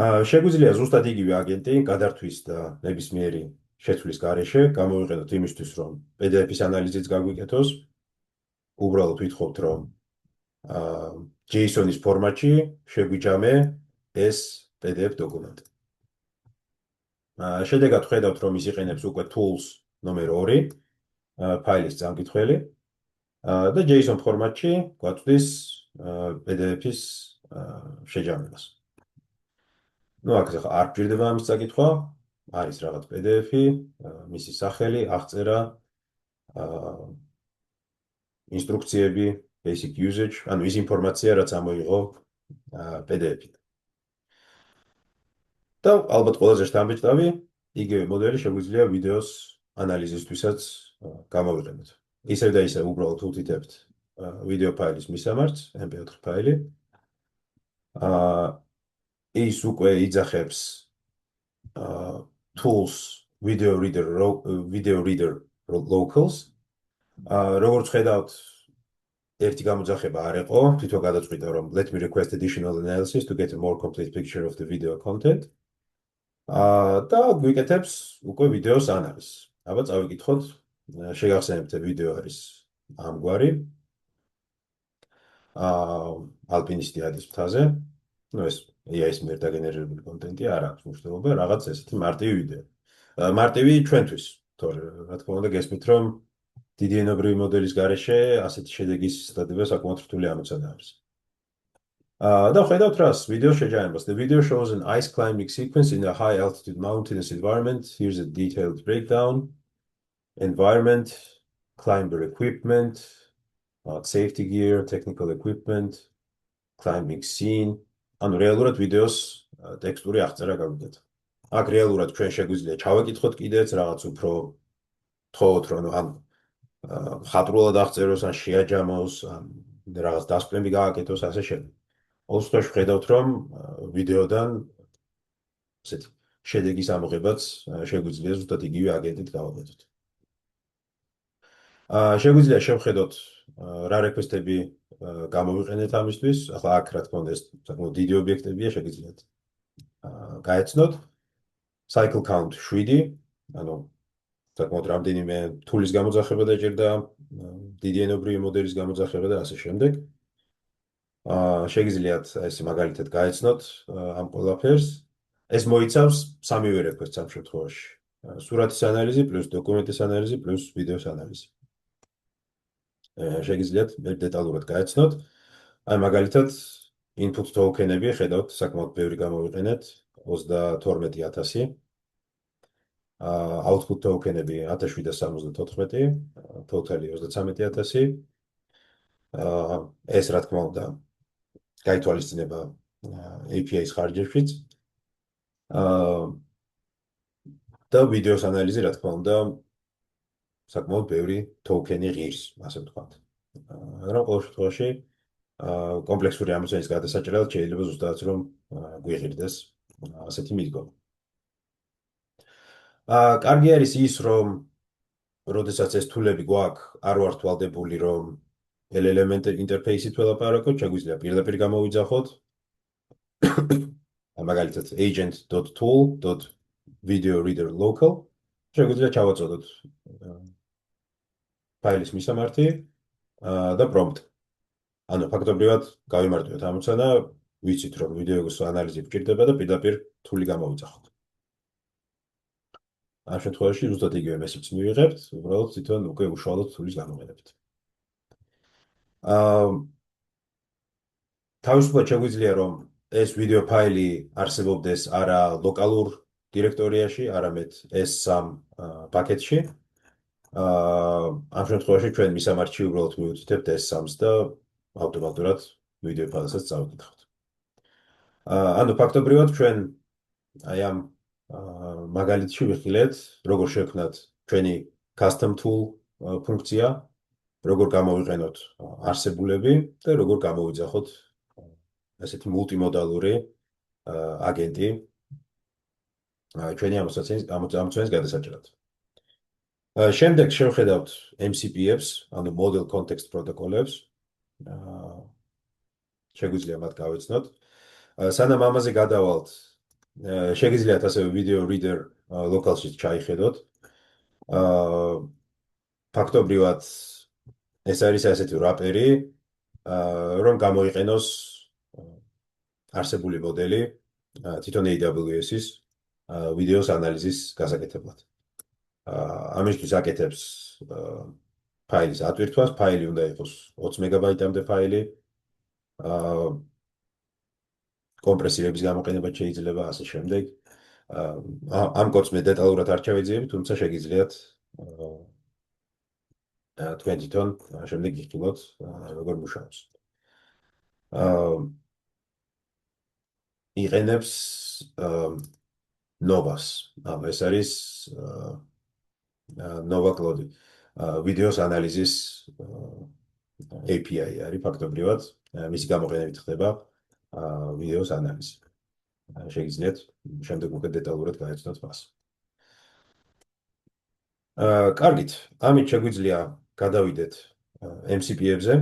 [SPEAKER 1] შეგვიძლია ზუსტად იგივე აგენტი გადართვის და ნებისმიერი შეცვლის გარეშე გამოვიყენოთ იმისთვის, რომ PDF-ის ანალიზიც გაგვიკეთოს. უბრალოდ ვითხოვთ, რომ JSON-ის ფორმატში შეგვიჯამე ეს PDF დოკუმენტი. შედეგად ხედავთ, რომ ის იყენებს უკვე tools ნომერ 2, ფაილის წამკითხველი და JSON ფორმატში გვაწვდის PDF-ის შეჯამებას. ნუ აქ ახლა არ გჭირდება ამის წაკითხვა, არის რაღაც PDF-ი, მისი სახელი, აღწერა, ინსტრუქციები, basic usage, ანუ ის ინფორმაცია, რაც ამოიღო PDF-იდან. და ალბათ ყველაზე შთამბეჭდავი, იგივე მოდელი შეგვიძლია ვიდეოს ანალიზისთვისაც გამოვიყენოთ. ისევ და ისევ უბრალოდ უთითებთ ვიდეო ფაილის მისამართს, MP4 ფაილი. ის უკვე იძახებს tools video reader locals. როგორც ხედავთ, ერთი გამოძახება არ იყო, თვითონ გადაწყვიტა, რომ let me request additional analysis to get a more complete picture of the video content. და გვიკეთებს უკვე ვიდეოს ანალიზს. აბა წავიკითხოთ, შეგახსენებთ ვიდეო არის ამგვარი. ალპინისტი ადის მთაზე. ნუ ეს AI-ის მიერ დაგენერირებული კონტენტი არ აქვს მნიშვნელობა, რაღაც ესეთი მარტივი ვიდეო. მარტივი ჩვენთვის, თორე რა თქმა უნდა გესმით, რომ დიდი ენობრივი მოდელის გარეშე ასეთი შედეგის სტატივა საკმაოდ რთული ამოცანა არის. და ხედავთ რას, ვიდეოს შეჯამებას. The video shows an ice climbing sequence in a high altitude mountainous environment. Here's a detailed breakdown. Environment, climber equipment, safety gear, technical equipment, climbing scene. ანუ რეალურად ვიდეოს ტექსტური აღწერა გაგვიგეთ. აქ რეალურად ჩვენ შეგვიძლია ჩავაკითხოთ კიდეც რაღაც უფრო თხოვოთ, რომ ამ ხატრულად აღწეროს, ან შეაჯამოს, ან რაღაც დასკვნები გააკეთოს, ასე შემდეგ. ყოველ შემთხვევაში ხედავთ, რომ ვიდეოდან ესეთი შედეგის ამოღებაც შეგვიძლია ზუსტად იგივე აგენტით გავაკეთოთ. შეგვიძლია შევხედოთ რა რეკვესტები გამოვიყენეთ ამისთვის. ახლა აქ რა თქმა უნდა ეს საკმაოდ დიდი ობიექტებია, შეგიძლიათ გაეცნოთ. Cycle count 7, ანუ საკმაოდ რამდენიმე თულის გამოძახება დაჭირდა, დიდი ენობრივი მოდელის გამოძახება და ასე შემდეგ. შეგიძლიათ ეს მაგალითად გაეცნოთ ამ ყველაფერს. ეს მოიცავს სამივე რეკვესტს ამ შემთხვევაში. სურათის ანალიზი პლუს დოკუმენტის ანალიზი პლუს ვიდეოს ანალიზი. შეგიძლიათ დეტალურად გაეცნოთ. აი მაგალითად input token-ები ხედავთ საკმაოდ ბევრი გამოვიყენეთ 32000. output token-ები 1774, totally 33000. ეს რა თქმა უნდა გაითვალისწინება API-ის ხარჯებშიც. და ვიდეოს ანალიზი რა თქმა უნდა საკმაოდ ბევრი token-ი ღირს, ასე ვთქვათ. მაგრამ ყოველ შემთხვევაში კომპლექსური ამოცანის გადასაჭრელად შეიძლება ზუსტად რომ გვიღირდეს ასეთი მიდგომა. კარგი არის ის, რომ როდესაც ეს თულები გვაქვს, არ ვართ ვალდებული, რომ LLM ინტერფეისით ველაპარაკოთ, შეგვიძლია პირდაპირ გამოვიძახოთ. მაგალითად agent.tool.videoReaderLocal შეგვიძლია ჩავაწოდოთ ფაილის მისამართი და prompt. ანუ ფაქტობრივად გავიმარტივოთ ამოცანა, ვიცით რომ ვიდეოს ანალიზი გვჭირდება და პირდაპირ თული გამოვიძახოთ. ამ შემთხვევაში ზუსტად იგივე მესიჯს მივიღებთ, უბრალოდ თვითონ უკვე უშუალოდ თულის გამოყენებით. თავისუფლად შეგვიძლია რომ ეს ვიდეო ფაილი არსებობდეს არა ლოკალურ დირექტორიაში, არამედ S3 პაკეტში. ამ შემთხვევაში ჩვენ მისამართში უბრალოდ მივუთითებთ S3-ს და ავტომატურად ვიდეო ფაილსაც წავიკითხავთ. ანუ ფაქტობრივად ჩვენ აი ამ მაგალითში ვიხილეთ, როგორ შევქმნათ ჩვენი custom tool ფუნქცია, როგორ გამოვიყენოთ არსებულები და როგორ გამოვიძახოთ ასეთი მულტიმოდალური აგენტი ჩვენი ამოცანის გადასაჭრად. შემდეგ შევხედავთ MCP-ებს, ანუ Model Context Protocol-ებს. შეგვიძლია მათ გავეცნოთ. სანამ ამაზე გადავალთ, შეგიძლიათ ასევე video reader local-ში ჩაიხედოთ. ფაქტობრივად ეს არის ასეთი რაპერი, რომ გამოიყენოს არსებული მოდელი თვითონ AWS-ის ვიდეოს ანალიზის გასაკეთებლად. ამისთვის აკეთებს ფაილის ატვირთვას, ფაილი უნდა იყოს 20 მეგაბაიტამდე ფაილი. კომპრესირების გამოყენება შეიძლება ასე შემდეგ. ამ კოდს მე დეტალურად არ ჩავეძიებ, თუმცა შეგიძლიათ თქვენ თვითონ შემდეგ გიხილოთ როგორ მუშაობს. იყენებს Nova-ს. ეს არის Nova Cloud ვიდეოს ანალიზის API არის ფაქტობრივად, მისი გამოყენებით ხდება ვიდეოს ანალიზი. შეგიძლიათ შემდეგ უკვე დეტალურად გაეცნოთ მას. კარგით, ამით შეგვიძლია გადავიდეთ MCP-ებზე.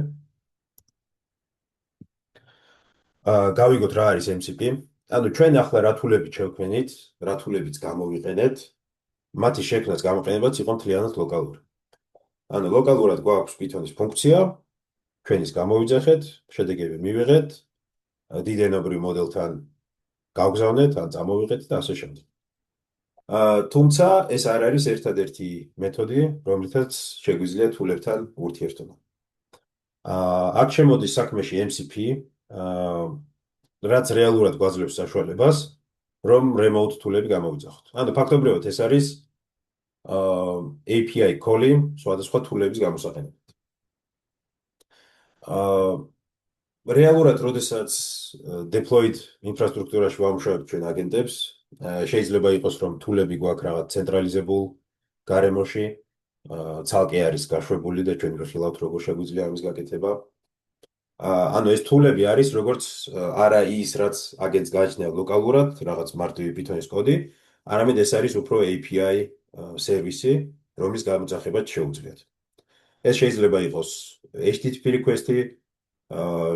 [SPEAKER 1] გავიგოთ რა არის MCP. ანუ ჩვენ ახლა რა თულებით შევქმნით, რა თულებიც გამოვიყენეთ, მათი შექმნაც გამოყენებაც იყო მთლიანად ლოკალური. ანუ ლოკალურად გვაქვს Python-ის ფუნქცია, ჩვენ ის გამოვიძახეთ, შედეგები მივიღეთ, დიდენობრივ მოდელთან გავგზავნეთ, ან წამოვიღეთ და ასე შემდეგ. თუმცა ეს არ არის ერთადერთი მეთოდი, რომლითაც შეგვიძლია თულებთან ურთიერთობა. აქ შემოდის საქმეში MCP, რაც რეალურად გვაძლევს საშუალებას, რომ remote თულები გამოვიძახოთ. ანუ ფაქტობრივად ეს არის API call-ი სხვადასხვა თულების გამოსაყენებლად. რეალურად, როდესაც deployed ინფრასტრუქტურაში ვამუშავებთ ჩვენ აგენტებს, შეიძლება იყოს, რომ თულები გვაქვს რაღაც ცენტრალიზებულ გარემოში, ცალკე არის გაშვებული და ჩვენ ვიხილავთ, როგორ შეგვიძლია ამის გაკეთება. ანუ ეს თულები არის როგორც არა ის, რაც აგენტს გააჩნია ლოკალურად, რაღაც მარტივი Python-ის კოდი, არამედ ეს არის უფრო API სერვისი, რომლის გამოძახებაც შეუძლიათ. ეს შეიძლება იყოს HTTP request-ი,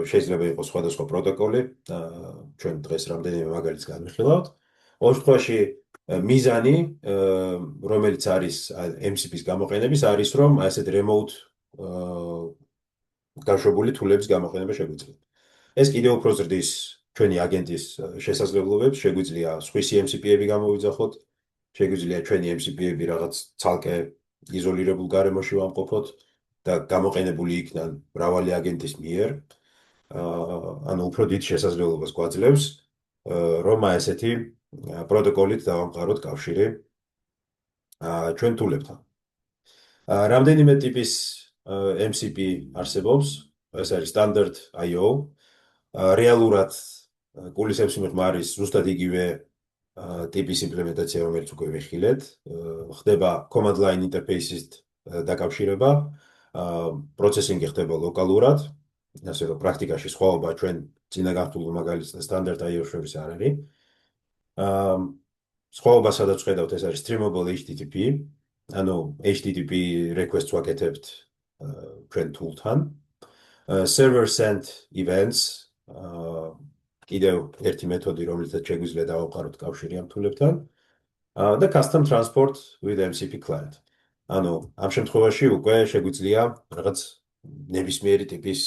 [SPEAKER 1] შეიძლება იყოს სხვადასხვა პროტოკოლი, ჩვენ დღეს რამდენიმე მაგალითს განვიხილავთ. ორ შემთხვევაში მიზანი, რომელიც არის MCP-ის გამოყენების, არის რომ ასეთ remote გაშვებული თულების გამოყენება შეგვიძლია. ეს კიდევ უფრო ზრდის ჩვენი აგენტის შესაძლებლობებს, შეგვიძლია სხვისი MCP-ები გამოვიძახოთ, შეგვიძლია ჩვენი MCP-ები რაღაც ცალკე იზოლირებულ გარემოში ვამყოფოთ და გამოყენებული იქნან მრავალი აგენტის მიერ. ანუ უფრო დიდ შესაძლებლობას გვაძლევს, რომ ასეთი პროტოკოლით დავამყაროთ კავშირი ჩვენ თულებთან. რამდენიმე ტიპის MCP არსებობს, ეს არის standard IO. რეალურად კულისებს მიმყარის ზუსტად იგივე ტიპის იმპლემენტაცია, რომელიც უკვე ვიხილეთ, ხდება command line interface-ით დაკავშირება, პროცესინგი ხდება ლოკალურად, ასე რომ პრაქტიკაში სხვაობა ჩვენ წინა გახსნილ მაგალითს და standard IO შორის არ არის. სხვაობა სადაც ვხედავთ, ეს არის streamable HTTP, ანუ HTTP request-ს ვაკეთებთ ჩვენ tool-თან. Server send events, კიდევ ერთი მეთოდი, რომლითაც შეგვიძლია დავამყაროთ კავშირი ამ თულებთან, და custom transport with MCP client. ანუ ამ შემთხვევაში უკვე შეგვიძლია რაღაც ნებისმიერი ტიპის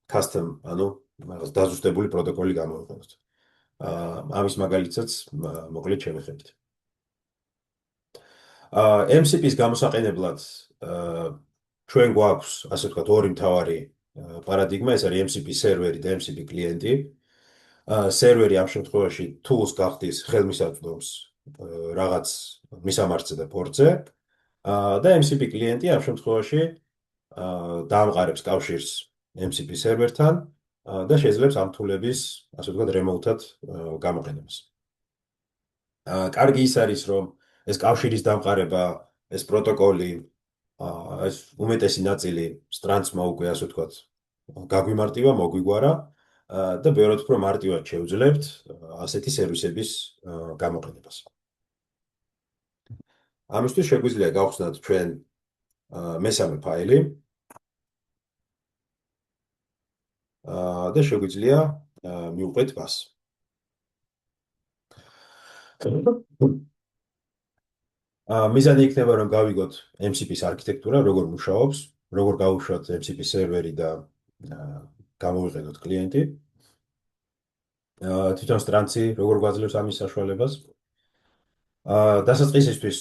[SPEAKER 1] custom, ანუ რაღაც დაზუსტებული პროტოკოლი გამოვიყენოთ. ამის მაგალითსაც მოკლედ შევეხებთ. MCP-ს გამოსაყენებლად ჩვენ გვაქვს, ასე ვთქვათ, ორი მთავარი პარადიგმა, ეს არის MCP სერვერი და MCP კლიენტი. სერვერი ამ შემთხვევაში tools გახდის ხელმისაწვდომს რაღაც მისამართზე და პორტზე და MCP კლიენტი ამ შემთხვევაში დაამყარებს კავშირს MCP სერვერთან და შეძლებს ამ თულების, ასე ვთქვათ, remote-ად გამოყენებას. კარგი ის არის, რომ ეს კავშირის დამყარება, ეს პროტოკოლი, ეს უმეტესი ნაწილი Strands-მა უკვე, ასე ვთქვათ, გაგვიმარტივა, მოგვიგვარა და ბევრად უფრო მარტივად შევძლებთ ასეთი სერვისების გამოყენებას. ამისთვის შეგვიძლია გავხსნათ ჩვენ მესამე ფაილი და შეგვიძლია მივყვეთ მას. მიზანი იქნება, რომ გავიგოთ MCP-ს არქიტექტურა, როგორ მუშაობს, როგორ გავუშვათ MCP სერვერი და გამოვიყენოთ კლიენტი. თვითონ Strands-ი როგორ გვაძლევს ამის საშუალებას. დასაწყისისთვის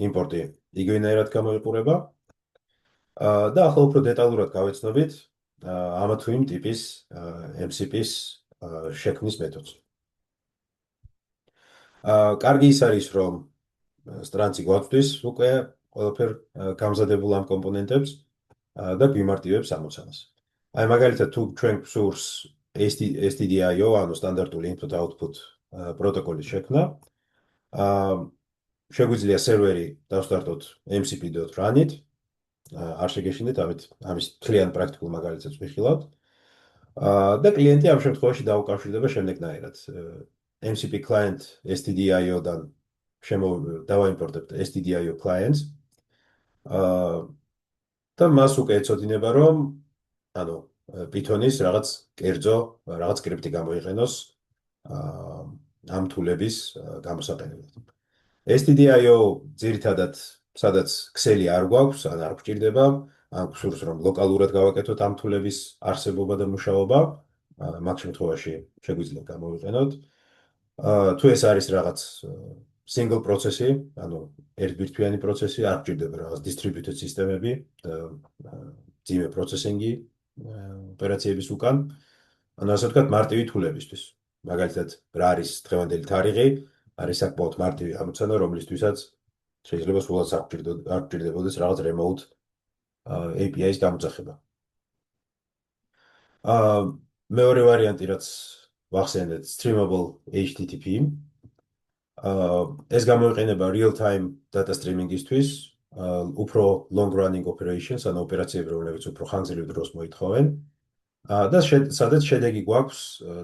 [SPEAKER 1] იმპორტი იგივენაირად გამოიყურება. და ახლა უფრო დეტალურად გავეცნობით ამა თუ იმ ტიპის MCP-ს შექმნის მეთოდს. კარგი ის არის, რომ Strands-ი გვაწვდის უკვე ყველაფერ გამზადებულ ამ კომპონენტებს და გვიმარტივებს ამოცანას. აი მაგალითად თუ ჩვენ გვსურს STDIO, ანუ სტანდარტული input-output პროტოკოლის შექმნა, შეგვიძლია სერვერი დავსტარტოთ mcp.run-ით, არ შეგეშინდეთ, ამის მთლიან პრაქტიკულ მაგალითებს ვიხილავთ. და კლიენტი ამ შემთხვევაში დაუკავშირდება შემდეგნაირად. MCP client STDIO-დან დავაიმპორტებთ STDIO clients. და მას უკვე ეცოდინება, რომ ანუ Python-ის რაღაც კერძო, რაღაც სკრიპტი გამოიყენოს ამ თულების გამოსაყენებლად. STDIO ძირითადად სადაც ქსელი არ გვაქვს, ან არ გვჭირდება, ან გვსურს რომ ლოკალურად გავაკეთოთ ამ თულების არსებობა და მუშაობა, მაგ შემთხვევაში შეგვიძლია გამოვიყენოთ. თუ ეს არის რაღაც single პროცესი, ანუ ერთბირთვიანი პროცესი, არ გვჭირდება რაღაც distributed სისტემები, ძიმე პროცესინგი ოპერაციების უკან, ანუ ასე ვთქვათ, მარტივი თულებისთვის. მაგალითად, რა არის დღევანდელი თარიღი, არის საკმაოდ მარტივი ამოცანა, რომლისთვისაც შეიძლება სულაც არ გვჭირდებოდეს რაღაც remote API-ის გამოძახება. მეორე ვარიანტი, რაც ვახსენეთ, streamable HTTP. ეს გამოიყენება real-time data streaming-ისთვის, უფრო long-running operations, ანუ ოპერაციები, რომლებიც უფრო ხანგრძლივ დროს მოითხოვენ. და სადაც შედეგი გვაქვს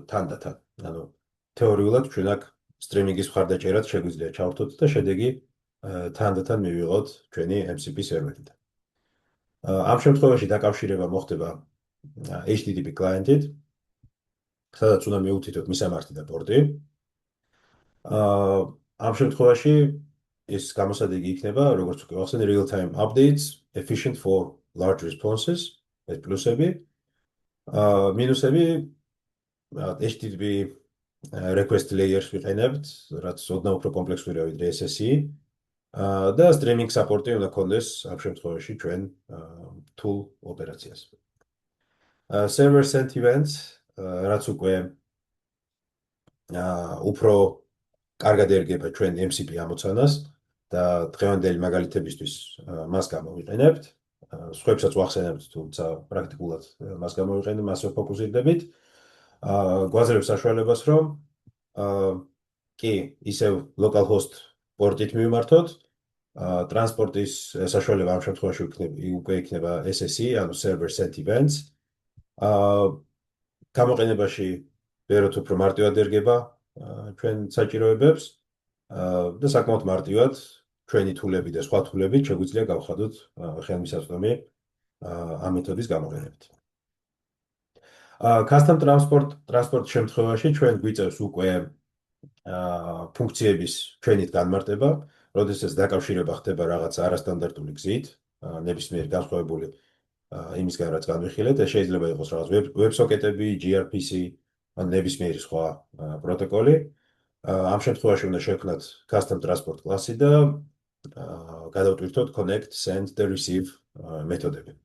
[SPEAKER 1] თანდათან. ანუ თეორიულად ჩვენ აქ streaming-ის მხარდაჭერად შეგვიძლია ჩავთოთ და შედეგი თანდათან მივიღოთ ჩვენი MCP სერვერიდან. ამ შემთხვევაში დაკავშირება მოხდება HTTP client-ით, სადაც უნდა მივუთითოთ მისამართი და პორტი. ამ შემთხვევაში ეს გამოსადეგი იქნება, როგორც უკვე ვახსენე, real-time updates, efficient for large responses, ეს პლუსები. მინუსები HTTP request layers ვიყენებთ, რაც ოდნავ უფრო კომპლექსურია ვიდრე SSE. და streaming support-ი უნდა გქონდეს ამ შემთხვევაში ჩვენ tool ოპერაციას. Server sent events, რაც უკვე უფრო კარგად ერგება ჩვენ MCP ამოცანას და დღევანდელი მაგალითებისთვის მას გამოვიყენებთ. სხვებსაც ვახსენებთ, თუმცა პრაქტიკულად მას გამოვიყენებთ, მასზე ფოკუსირდებით. გვაძლევს საშუალებას, რომ კი, ისევ localhost პორტით მივმართოთ. ტრანსპორტის საშუალება ამ შემთხვევაში უკვე იქნება SSE, ანუ server sent events. გამოყენებაში ბევრად უფრო მარტივად ერგება ჩვენ საჭიროებებს და საკმაოდ მარტივად ჩვენი თულები და სხვა თულები შეგვიძლია გავხადოთ ხელმისაწვდომი ამ მეთოდის გამოყენებით. Custom transport შემთხვევაში ჩვენ გვიწევს უკვე ფუნქციების ჩვენით განმარტება, როდესაც დაკავშირება ხდება რაღაც არასტანდარტული გზით, ნებისმიერ განსხვავებული იმისგან, რაც განვიხილეთ, ეს შეიძლება იყოს რაღაც WebSocket-ები, gRPC, ან ნებისმიერი სხვა პროტოკოლი. ამ შემთხვევაში უნდა შევქმნათ custom transport კლასი და გადავტვირთოთ connect, send და receive მეთოდები.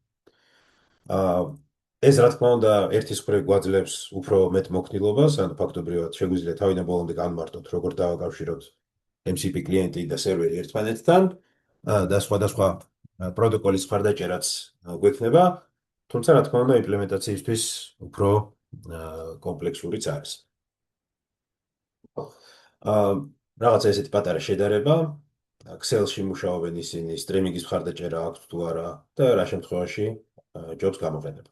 [SPEAKER 1] ეს რა თქმა უნდა ერთის მხრივ გვაძლევს უფრო მეტ მოქნილობას, ანუ ფაქტობრივად შეგვიძლია თავიდან ბოლომდე განმარტოთ, როგორ დავაკავშიროთ MCP კლიენტი და სერვერი ერთმანეთთან და სხვადასხვა პროტოკოლის მხარდაჭერაც გვექნება, თუმცა რა თქმა უნდა იმპლემენტაციისთვის უფრო კომპლექსურიც არის. რაღაცა ესეთი პატარა შედარება, Excel-ში მუშაობენ ისინი, სტრიმინგის მხარდაჭერა აქვს თუ არა და რა შემთხვევაში ჯობს გამოყენება.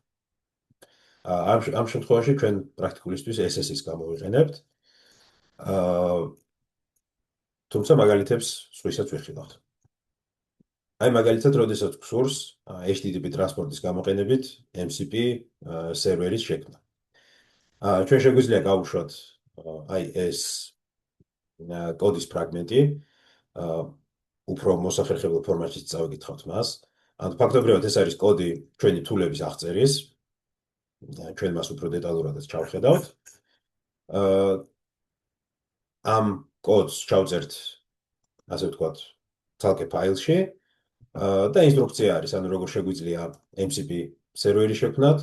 [SPEAKER 1] ამ შემთხვევაში ჩვენ პრაქტიკულისთვის SS-ის გამოვიყენებთ. თუმცა მაგალითებს სხვისაც ვიხილავთ. აი მაგალითად, როდესაც გსურს HTTP ტრანსპორტის გამოყენებით MCP სერვერის შექმნა. ჩვენ შეგვიძლია გავუშვათ აი ეს კოდის ფრაგმენტი, უფრო მოსახერხებელ ფორმატში წავიკითხავთ მას. ანუ ფაქტობრივად ეს არის კოდი ჩვენი თულების აღწერის. ჩვენ მას უფრო დეტალურადაც ჩავხედავთ. ამ კოდს ჩავწერთ, ასე ვთქვათ, ცალკე ფაილში და ინსტრუქცია არის, ანუ როგორ შეგვიძლია MCP სერვერი შექმნათ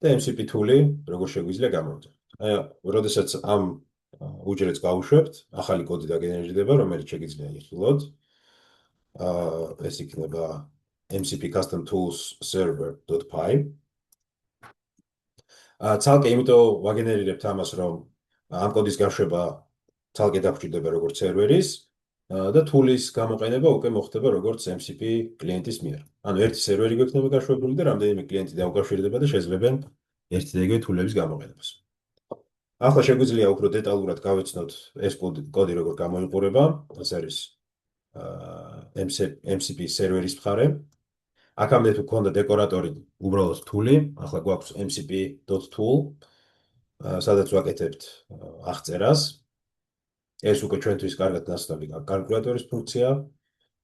[SPEAKER 1] და MCP თული როგორ შეგვიძლია გამოვიდეს. აი, როდესაც ამ უჯრედს გავუშვებთ, ახალი კოდი დაგენერირდება, რომელიც შეგიძლია იხილოთ. ეს იქნება MCP custom tools server.py. ცალკე იმიტომ ვაგენერირებთ ამას, რომ ამ კოდის გაშვება ცალკე დაგჭირდება როგორც სერვერის და თულის გამოყენება უკვე მოხდება როგორც MCP კლიენტის მიერ. ანუ ერთი სერვერი გვექნება გაშვებული და რამდენიმე კლიენტი დაუკავშირდება და შეძლებენ ერთი და იგივე თულების გამოყენებას. ახლა შეგვიძლია უფრო დეტალურად გავეცნოთ ეს კოდი როგორ გამოიყურება. ეს არის MCP სერვერის მხარე. აქამდე თუ გქონდა დეკორატორი, უბრალოდ თული, ახლა გვაქვს mcp.tool, სადაც ვაკეთებთ აღწერას. ეს უკვე ჩვენთვის კარგად ნაცნობი კალკულატორის ფუნქცია,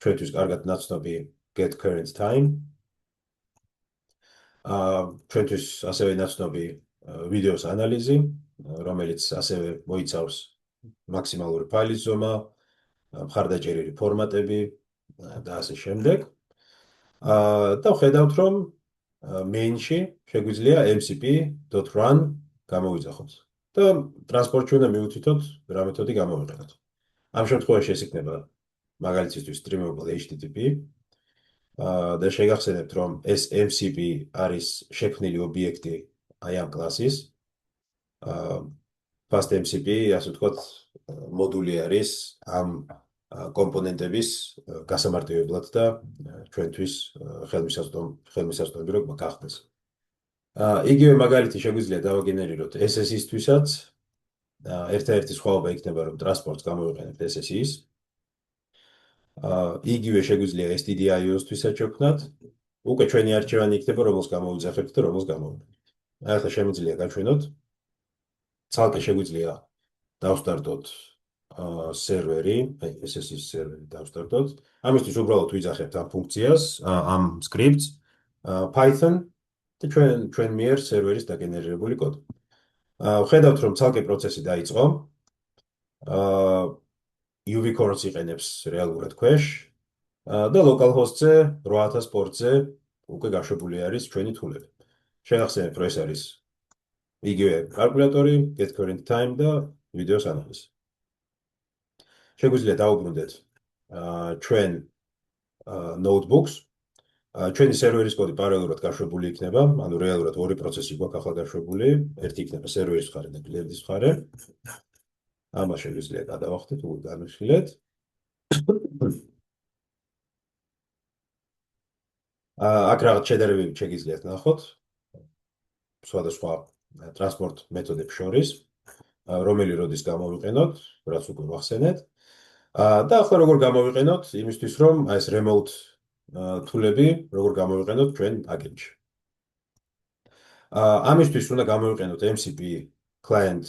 [SPEAKER 1] ჩვენთვის კარგად ნაცნობი get current time. ჩვენთვის ასევე ნაცნობი ვიდეოს ანალიზი, რომელიც ასევე მოიცავს მაქსიმალური ფაილის ზომა, მხარდაჭერილი ფორმატები და ასე შემდეგ. და ვხედავთ, რომ main-ში შეგვიძლია mcp.run გამოვიძახოთ და ტრანსპორტში უნდა მივუთითოთ რა მეთოდი გამოვიყენოთ. ამ შემთხვევაში ეს იქნება მაგალითისთვის streamable HTTP და შეგახსენებთ, რომ ეს MCP არის შექმნილი ობიექტი აი ამ კლასის. Fast MCP, ასე ვთქვათ, მოდული არის ამ კომპონენტების გასამარტივებლად და ჩვენთვის ხელმისაწვდომი რომ გახდეს. იგივე მაგალითი შეგვიძლია დავაგენერიროთ SS-ისთვისაც. ერთადერთი სხვაობა იქნება, რომ ტრანსპორტს გამოვიყენებთ SS-ის. იგივე შეგვიძლია stdio-სთვისაც შევქმნათ. უკვე ჩვენი არჩევანი იქნება, რომელს გამოვიძახებთ და რომელს გამოვიყენებთ. ახლა შემიძლია გაჩვენოთ. ცალკე შეგვიძლია დავსტარტოთ სერვერი, აი SS-ის სერვერი დავსტარტოთ. ამისთვის უბრალოდ ვიძახებთ ამ ფუნქციას, ამ scripts Python და ჩვენ მიერ სერვერის დაგენერირებული კოდი. ვხედავთ, რომ ცალკე პროცესი დაიწყო. UV core-ს იყენებს რეალურად ქვეშ და localhost-ზე 8000 პორტზე უკვე გაშვებული არის ჩვენი თულები. შეგახსენებთ, რომ ეს არის იგივე კალკულატორი, get current time და ვიდეოს ანალიზი. შეგვიძლია დავუბრუნდეთ ჩვენ notebooks. ჩვენი სერვერის კოდი პარალელურად გაშვებული იქნება, ანუ რეალურად ორი პროცესი გვაქვს ახლა გაშვებული, ერთი იქნება სერვერის მხარე და კლიენტის მხარე. ამას შეგვიძლია გადავახდეთ, უკვე განვიხილეთ. აქ რაღაც შედარებები შეგიძლიათ ნახოთ. სხვადასხვა ტრანსპორტ მეთოდებს შორის, რომელი როდის გამოვიყენოთ, რაც უკვე ვახსენეთ. და ახლა როგორ გამოვიყენოთ იმისთვის, რომ ეს remote თულები როგორ გამოვიყენოთ ჩვენ აგენტში. ამისთვის უნდა გამოვიყენოთ MCP client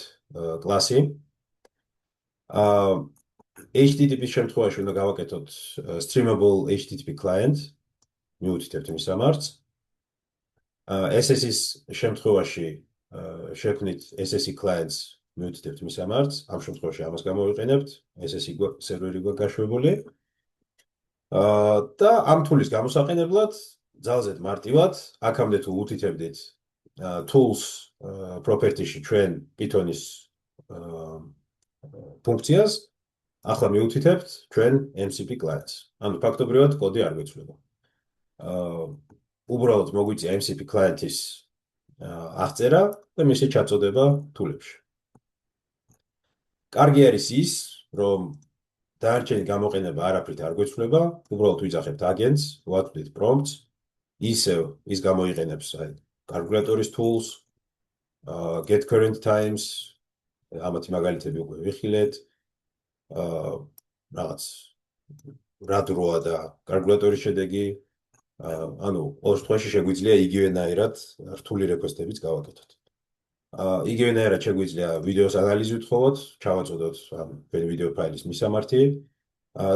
[SPEAKER 1] კლასი. HTTP-ის შემთხვევაში უნდა გავაკეთოთ streamable HTTP client. მივუთითებთ იმის ამარც. SS-ის შემთხვევაში შექმნით SSE clients მივუთითებთ მის ამართ, ამ შემთხვევაში ამას გამოვიყენებთ, SSE სერვერი გვაქვს გაშვებული. და ამ თულის გამოსაყენებლად ძალზედ მარტივად, აქამდე თუ უთითებდით tools property-ში ჩვენ Python-ის ფუნქციას, ახლა მივუთითებთ ჩვენ MCP clients. ანუ ფაქტობრივად კოდი არ გვეცვლება. უბრალოდ მოგვიწია MCP client-ის აღწერა და მისი ჩაწოდება თულებში. კარგი არის ის, რომ დანარჩენი გამოყენება არაფრით არ გვეცვლება, უბრალოდ ვიძახებთ agents, ვაწვდით prompts, ისევ ის გამოიყენებს calculator-ის tools, get current times, ამათი მაგალითები უკვე ვიხილეთ, რაღაც რა დროა და calculator-ის შედეგი, ანუ ორ შემთხვევაში შეგვიძლია იგივენაირად რთული რეკვესტებიც გავაკეთოთ. იგივენაირად შეგვიძლია ვიდეოს ანალიზი ვთხოვოთ, ჩავაწოდოთ თქვენი ვიდეო ფაილის მისამართი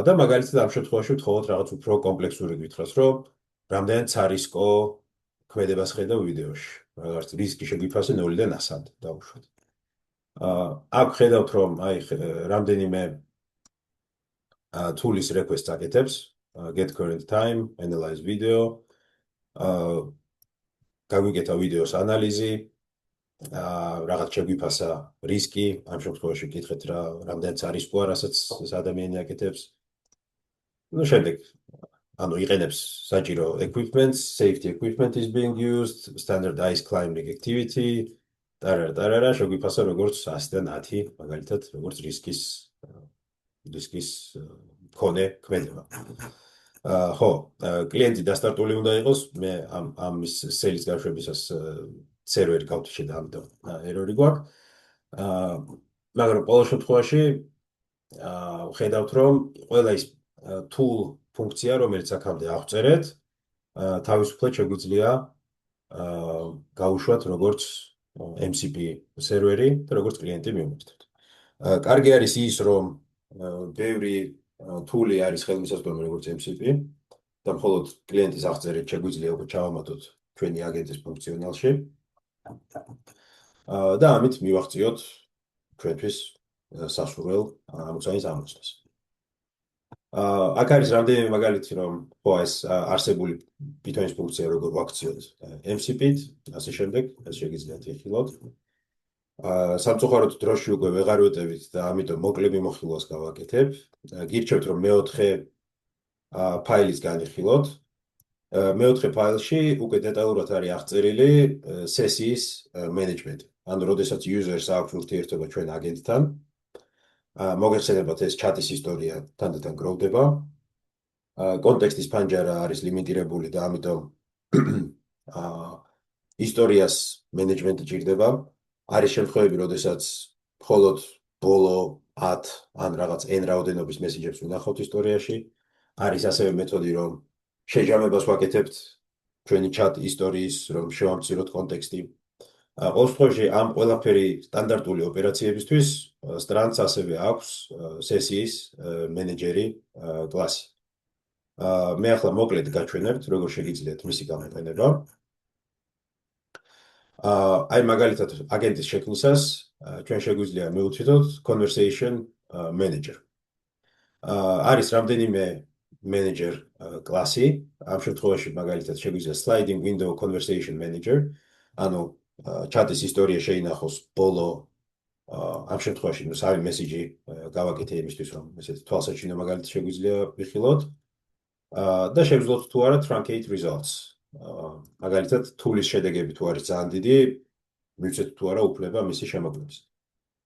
[SPEAKER 1] და მაგალითად ამ შემთხვევაში ვთხოვოთ რაღაც უფრო კომპლექსური გითხრას, რომ რამდენად ცარისკო ქმედებას ხედავ ვიდეოში. რაღაც რისკი შეგვიფასე 0-დან 100-მდე დავუშვათ. აქ ხედავთ, რომ რამდენიმე tools request აკეთებს, get current time, analyze video, გაგვიკეთა ვიდეოს ანალიზი, რაღაც შეგვიფასა რისკი, ამ შემთხვევაში გითხეთ რა რამდენიც არის ყო რასაც ეს ადამიანი აკეთებს. Ну, შემდეგ ანუ იყენებს საჭირო equipments, safety equipment is being used, standardized climbing activity, ტარარა, შეგვიფასა როგორც 100-დან 10, მაგალითად, როგორც რისკის მქონე ქმედება. ხო, კლიენტი დასტარტული უნდა იყოს, მე ამის სელის გაშვებისას სერვერი გავთიშე და ამიტომ ერორი გვაქვს. მაგრამ ყოველ შემთხვევაში ხედავთ, რომ ყველა ის tool ფუნქცია, რომელიც აქამდე აღწერეთ, თავისუფლად შეგვიძლია გაუშვათ როგორც MCP სერვერი და როგორც კლიენტი მივმართოთ. კარგი არის ის, რომ ბევრი tool-ი არის ხელმისაწვდომი როგორც MCP და მხოლოდ კლიენტის აღწერით შეგვიძლია უკვე ჩავამატოთ ჩვენი აგენტის ფუნქციონალში. და ამით მივაღწიოთ ჩვენთვის სასურველ ამოცანის ამოწმას. აქ არის რამდენიმე მაგალითი, რომ ხო ეს არსებული Python-ის ფუნქცია როგორ ვაქციოთ MCP-ით, ასე შემდეგ, ეს შეგიძლიათ იხილოთ. სამწუხაროდ დროში უკვე ვეღარ ვეტევით და ამიტომ მოკლე მიმოხილვას გავაკეთებ. გირჩევთ, რომ მეოთხე ფაილის განიხილოთ. მეოთხე ფაილში უკვე დეტალურად არის აღწერილი სესიის მენეჯმენტი. ანუ როდესაც user-ს აქვს ურთიერთობა ჩვენ აგენტთან, მოგეხსენებათ ეს ჩატის ისტორია თანდათან გროვდება. კონტექსტის ფანჯარა არის ლიმიტირებული და ამიტომ ისტორიას მენეჯმენტი ჭირდება. არის შემთხვევები, როდესაც მხოლოდ ბოლო 10 ან რაღაც n რაოდენობის მესიჯებს ვნახავთ ისტორიაში. არის ასევე მეთოდი, რომ შეჯამებას ვაკეთებთ ჩვენი chat ისტორიის, რომ შევამციროთ კონტექსტი. ყოველ შემთხვევაში ამ ყველაფერი სტანდარტული ოპერაციებისთვის Strands ასევე აქვს სესიის მენეჯერი კლასი. მე ახლა მოკლედ გაჩვენებთ, როგორ შეგიძლიათ მისი გამოყენება. აი მაგალითად აგენტის შექმნისას ჩვენ შეგვიძლია მივუთითოთ conversation manager. არის რამდენიმე manager კლასი, ამ შემთხვევაში მაგალითად შეგვიძლია sliding window conversation manager, ანუ ჩატის ისტორია შეინახოს ბოლო ამ შემთხვევაში სამი მესიჯი გავაკეთე იმისთვის, რომ ესეთი თვალსაჩინო მაგალითი შეგვიძლია ვიხილოთ და შევძლოთ თუ არა truncate results. მაგალითად თულის შედეგები თუ არის ძალიან დიდი, მივცეთ თუ არა უფლება მისი შემოკლების.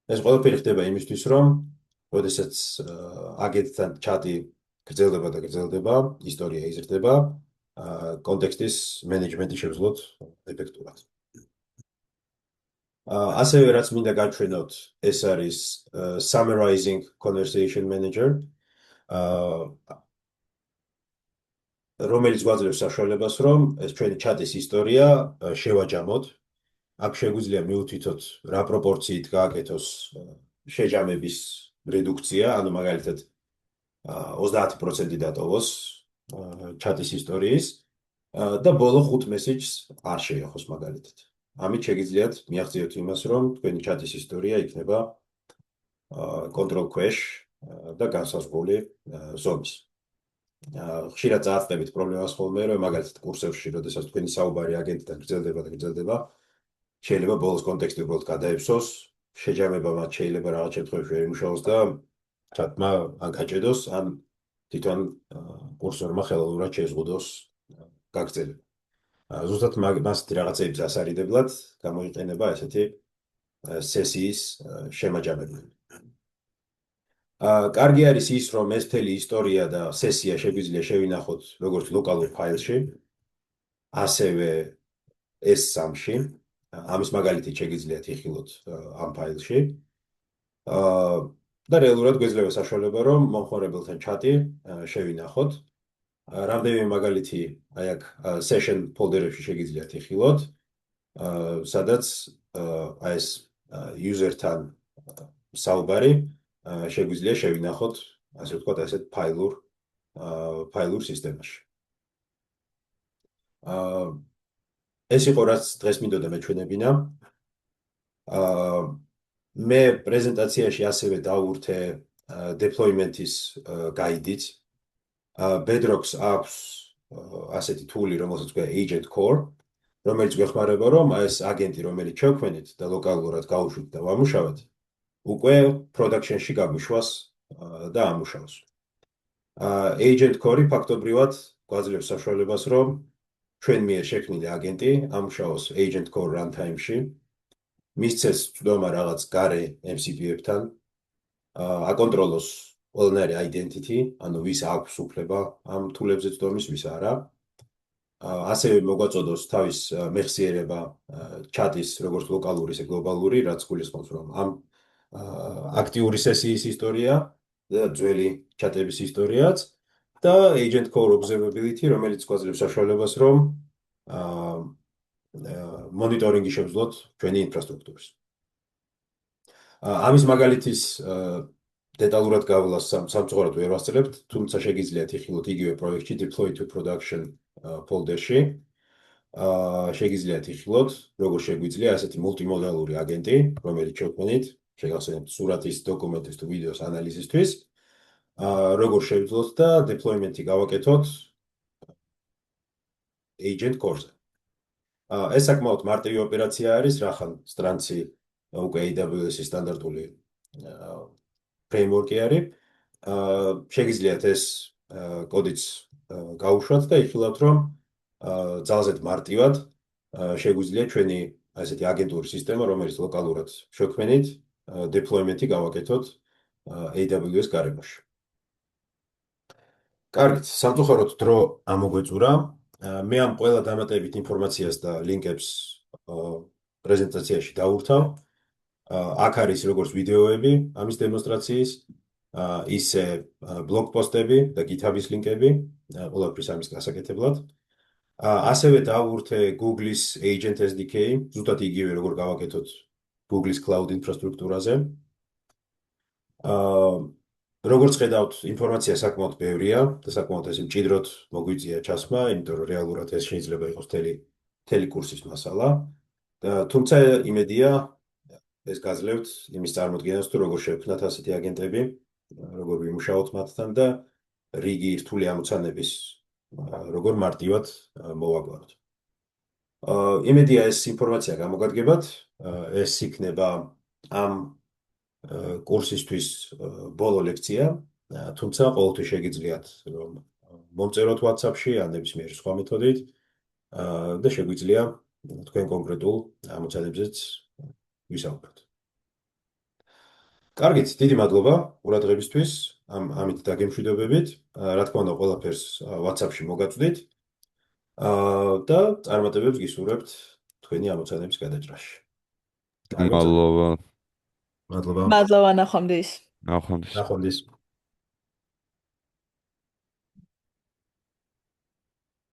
[SPEAKER 1] ეს ყველაფერი ხდება იმისთვის, რომ როდესაც აგენტთან ჩატი გრძელდება, ისტორია იზრდება, კონტექსტის მენეჯმენტი შევძლოთ ეფექტურად. ასევე რაც მინდა გაჩვენოთ, ეს არის summarizing conversation manager, რომელიც გვაძლევს საშუალებას, რომ ეს ჩვენი ჩატის ისტორია შევაჯამოთ. აქ შეგვიძლია მივუთითოთ რა პროპორციით გააკეთოს შეჯამების რედუქცია, ანუ მაგალითად 30% დატოვოს ჩატის ისტორიის და ბოლო 5 მესიჯს არ შეეხოს მაგალითად. ამით შეგიძლიათ მიაღწიოთ იმას, რომ თქვენი ჩატის ისტორია იქნება კონტროლ ქვეშ და განსაზღვრული ზომის. ხშირად წაახდებით პრობლემას ხოლმე, რომ მაგალითად კურსებში, როდესაც თქვენი საუბარი აგენტთან გრძელდება, შეიძლება ბოლოს კონტექსტი უბრალოდ გადაეფსოს, შეჯამება მათ შეიძლება რაღაც შემთხვევაში ვერ იმუშაოს და ჩატმა ან გაჭედოს, ან თვითონ კურსორმა ხელოვნურად შეზღუდოს გაგრძელება. ზუსტად მასეთი რაღაცების ასარიდებლად გამოიყენება ესეთი სესიის შემაჯამებელი. კარგი არის ის, რომ ეს მთელი ისტორია და სესია შეგვიძლია შევინახოთ როგორც ლოკალურ ფაილში, ასევე S3-ში. ამის მაგალითი შეგიძლიათ იხილოთ ამ ფაილში. და რეალურად გვეძლევა საშუალება, რომ მომხმარებელთან ჩატი შევინახოთ. რამდენიმე მაგალითი აი აქ session ფოლდერებში შეგიძლიათ იხილოთ, სადაც აი ეს user-თან საუბარი შეგვიძლია შევინახოთ, ასე ვთქვათ, ასეთ ფაილურ სისტემაში. ეს იყო რაც დღეს მინდოდა მეჩვენებინა. მე პრეზენტაციაში ასევე დავურთე deployment-ის გაიდიც. Bedrock-ს აქვს ასეთი თული, რომელსაც ქვია Agent Core, რომელიც გვეხმარება, რომ ეს აგენტი, რომელიც შევქმნით და ლოკალურად გავუშვით და ვამუშავეთ, უკვე production-ში გაგვიშვას და ამუშავს. Agent Core ფაქტობრივად გვაძლევს საშუალებას, რომ ჩვენ მიერ შექმნილი აგენტი ამუშაოს Agent Core runtime-ში, მისცეს წვდომა რაღაც გარე MCP-ებთან, აკონტროლოს ყველანაირი identity, ანუ ვის აქვს უფლება ამ თულებზე წვდომის, ვის არა. ასევე მოგვაწოდოს თავის მეხსიერება ჩატის როგორც ლოკალური, ისე გლობალური, რაც გულისხმობს, რომ ამ აქტიური სესიის ისტორია და ძველი ჩატების ისტორიაც და Agent Core Observability, რომელიც გვაძლევს საშუალებას, რომ მონიტორინგი შევძლოთ ჩვენი ინფრასტრუქტურის. ამის მაგალითის დეტალურად გავლას სამწუხაროდ ვერ ვასწრებთ, თუმცა შეგიძლიათ იხილოთ იგივე პროექტში deploy to production ფოლდერში. შეგიძლიათ იხილოთ, როგორ შეგვიძლია ასეთი მულტიმოდალური აგენტი, რომელიც შევქმნით, შეგახსენებთ სურათის, დოკუმენტის თუ ვიდეოს ანალიზისთვის, როგორ შევძლოთ და deployment-ი გავაკეთოთ Agent Core-ზე. ეს საკმაოდ მარტივი ოპერაცია არის, რახან Stranci უკვე AWS-ის სტანდარტული framework-ი არის. შეგიძლიათ ეს კოდიც გაუშვათ და იხილავთ, რომ ძალზედ მარტივად შეგვიძლია ჩვენი ასეთი აგენტური სისტემა, რომელიც ლოკალურად შევქმნით, deployment-ი გავაკეთოთ AWS გარემოში. კარგით, სამწუხაროდ დრო ამოგვეწურა. მე ამ ყველა დამატებით ინფორმაციას და ლინკებს პრეზენტაციაში დავურთავ. აქ არის როგორც ვიდეოები ამის დემონსტრაციის, ისე ბლოგ პოსტები და GitHub-ის ლინკები, ყველაფრის ამის გასაკეთებლად. ასევე დავურთე Google-ის Agent SDK, ზუსტად იგივე როგორ გავაკეთოთ Google-ის cloud ინფრასტრუქტურაზე. როგორც ხედავთ, ინფორმაცია საკმაოდ ბევრია და საკმაოდ ესე მჭიდროდ მოგვიწია ჩასმა, იმიტომ რომ რეალურად ეს შეიძლება იყოს მთელი კურსის მასალა. თუმცა იმედია ეს გაძლევთ იმის წარმოდგენას, თუ როგორ შევქმნათ ასეთი აგენტები, როგორ ვიმუშაოთ მათთან და რიგი რთული ამოცანების როგორ მარტივად მოვაგვაროთ. იმედია ეს ინფორმაცია გამოგადგებათ, ეს იქნება ამ კურსისთვის ბოლო ლექცია, თუმცა ყოველთვის შეგიძლიათ რომ მომწეროთ WhatsApp-ში ან ნებისმიერი სხვა მეთოდით და შეგვიძლია თქვენ კონკრეტულ ამოცანებზეც ვისაუბროთ. კარგით, დიდი მადლობა ყურადღებისთვის, ამით დაგემშვიდობებით. რა თქმა უნდა, ყველაფერს WhatsApp-ში მოგაწვდით და წარმატებებს გისურვებთ თქვენი ამოცანების გადაჭრაში.
[SPEAKER 2] მადლობა.
[SPEAKER 1] მადლობა.
[SPEAKER 3] მადლობა, ნახვამდის.
[SPEAKER 2] ნახვამდის.
[SPEAKER 1] ნახვამდის.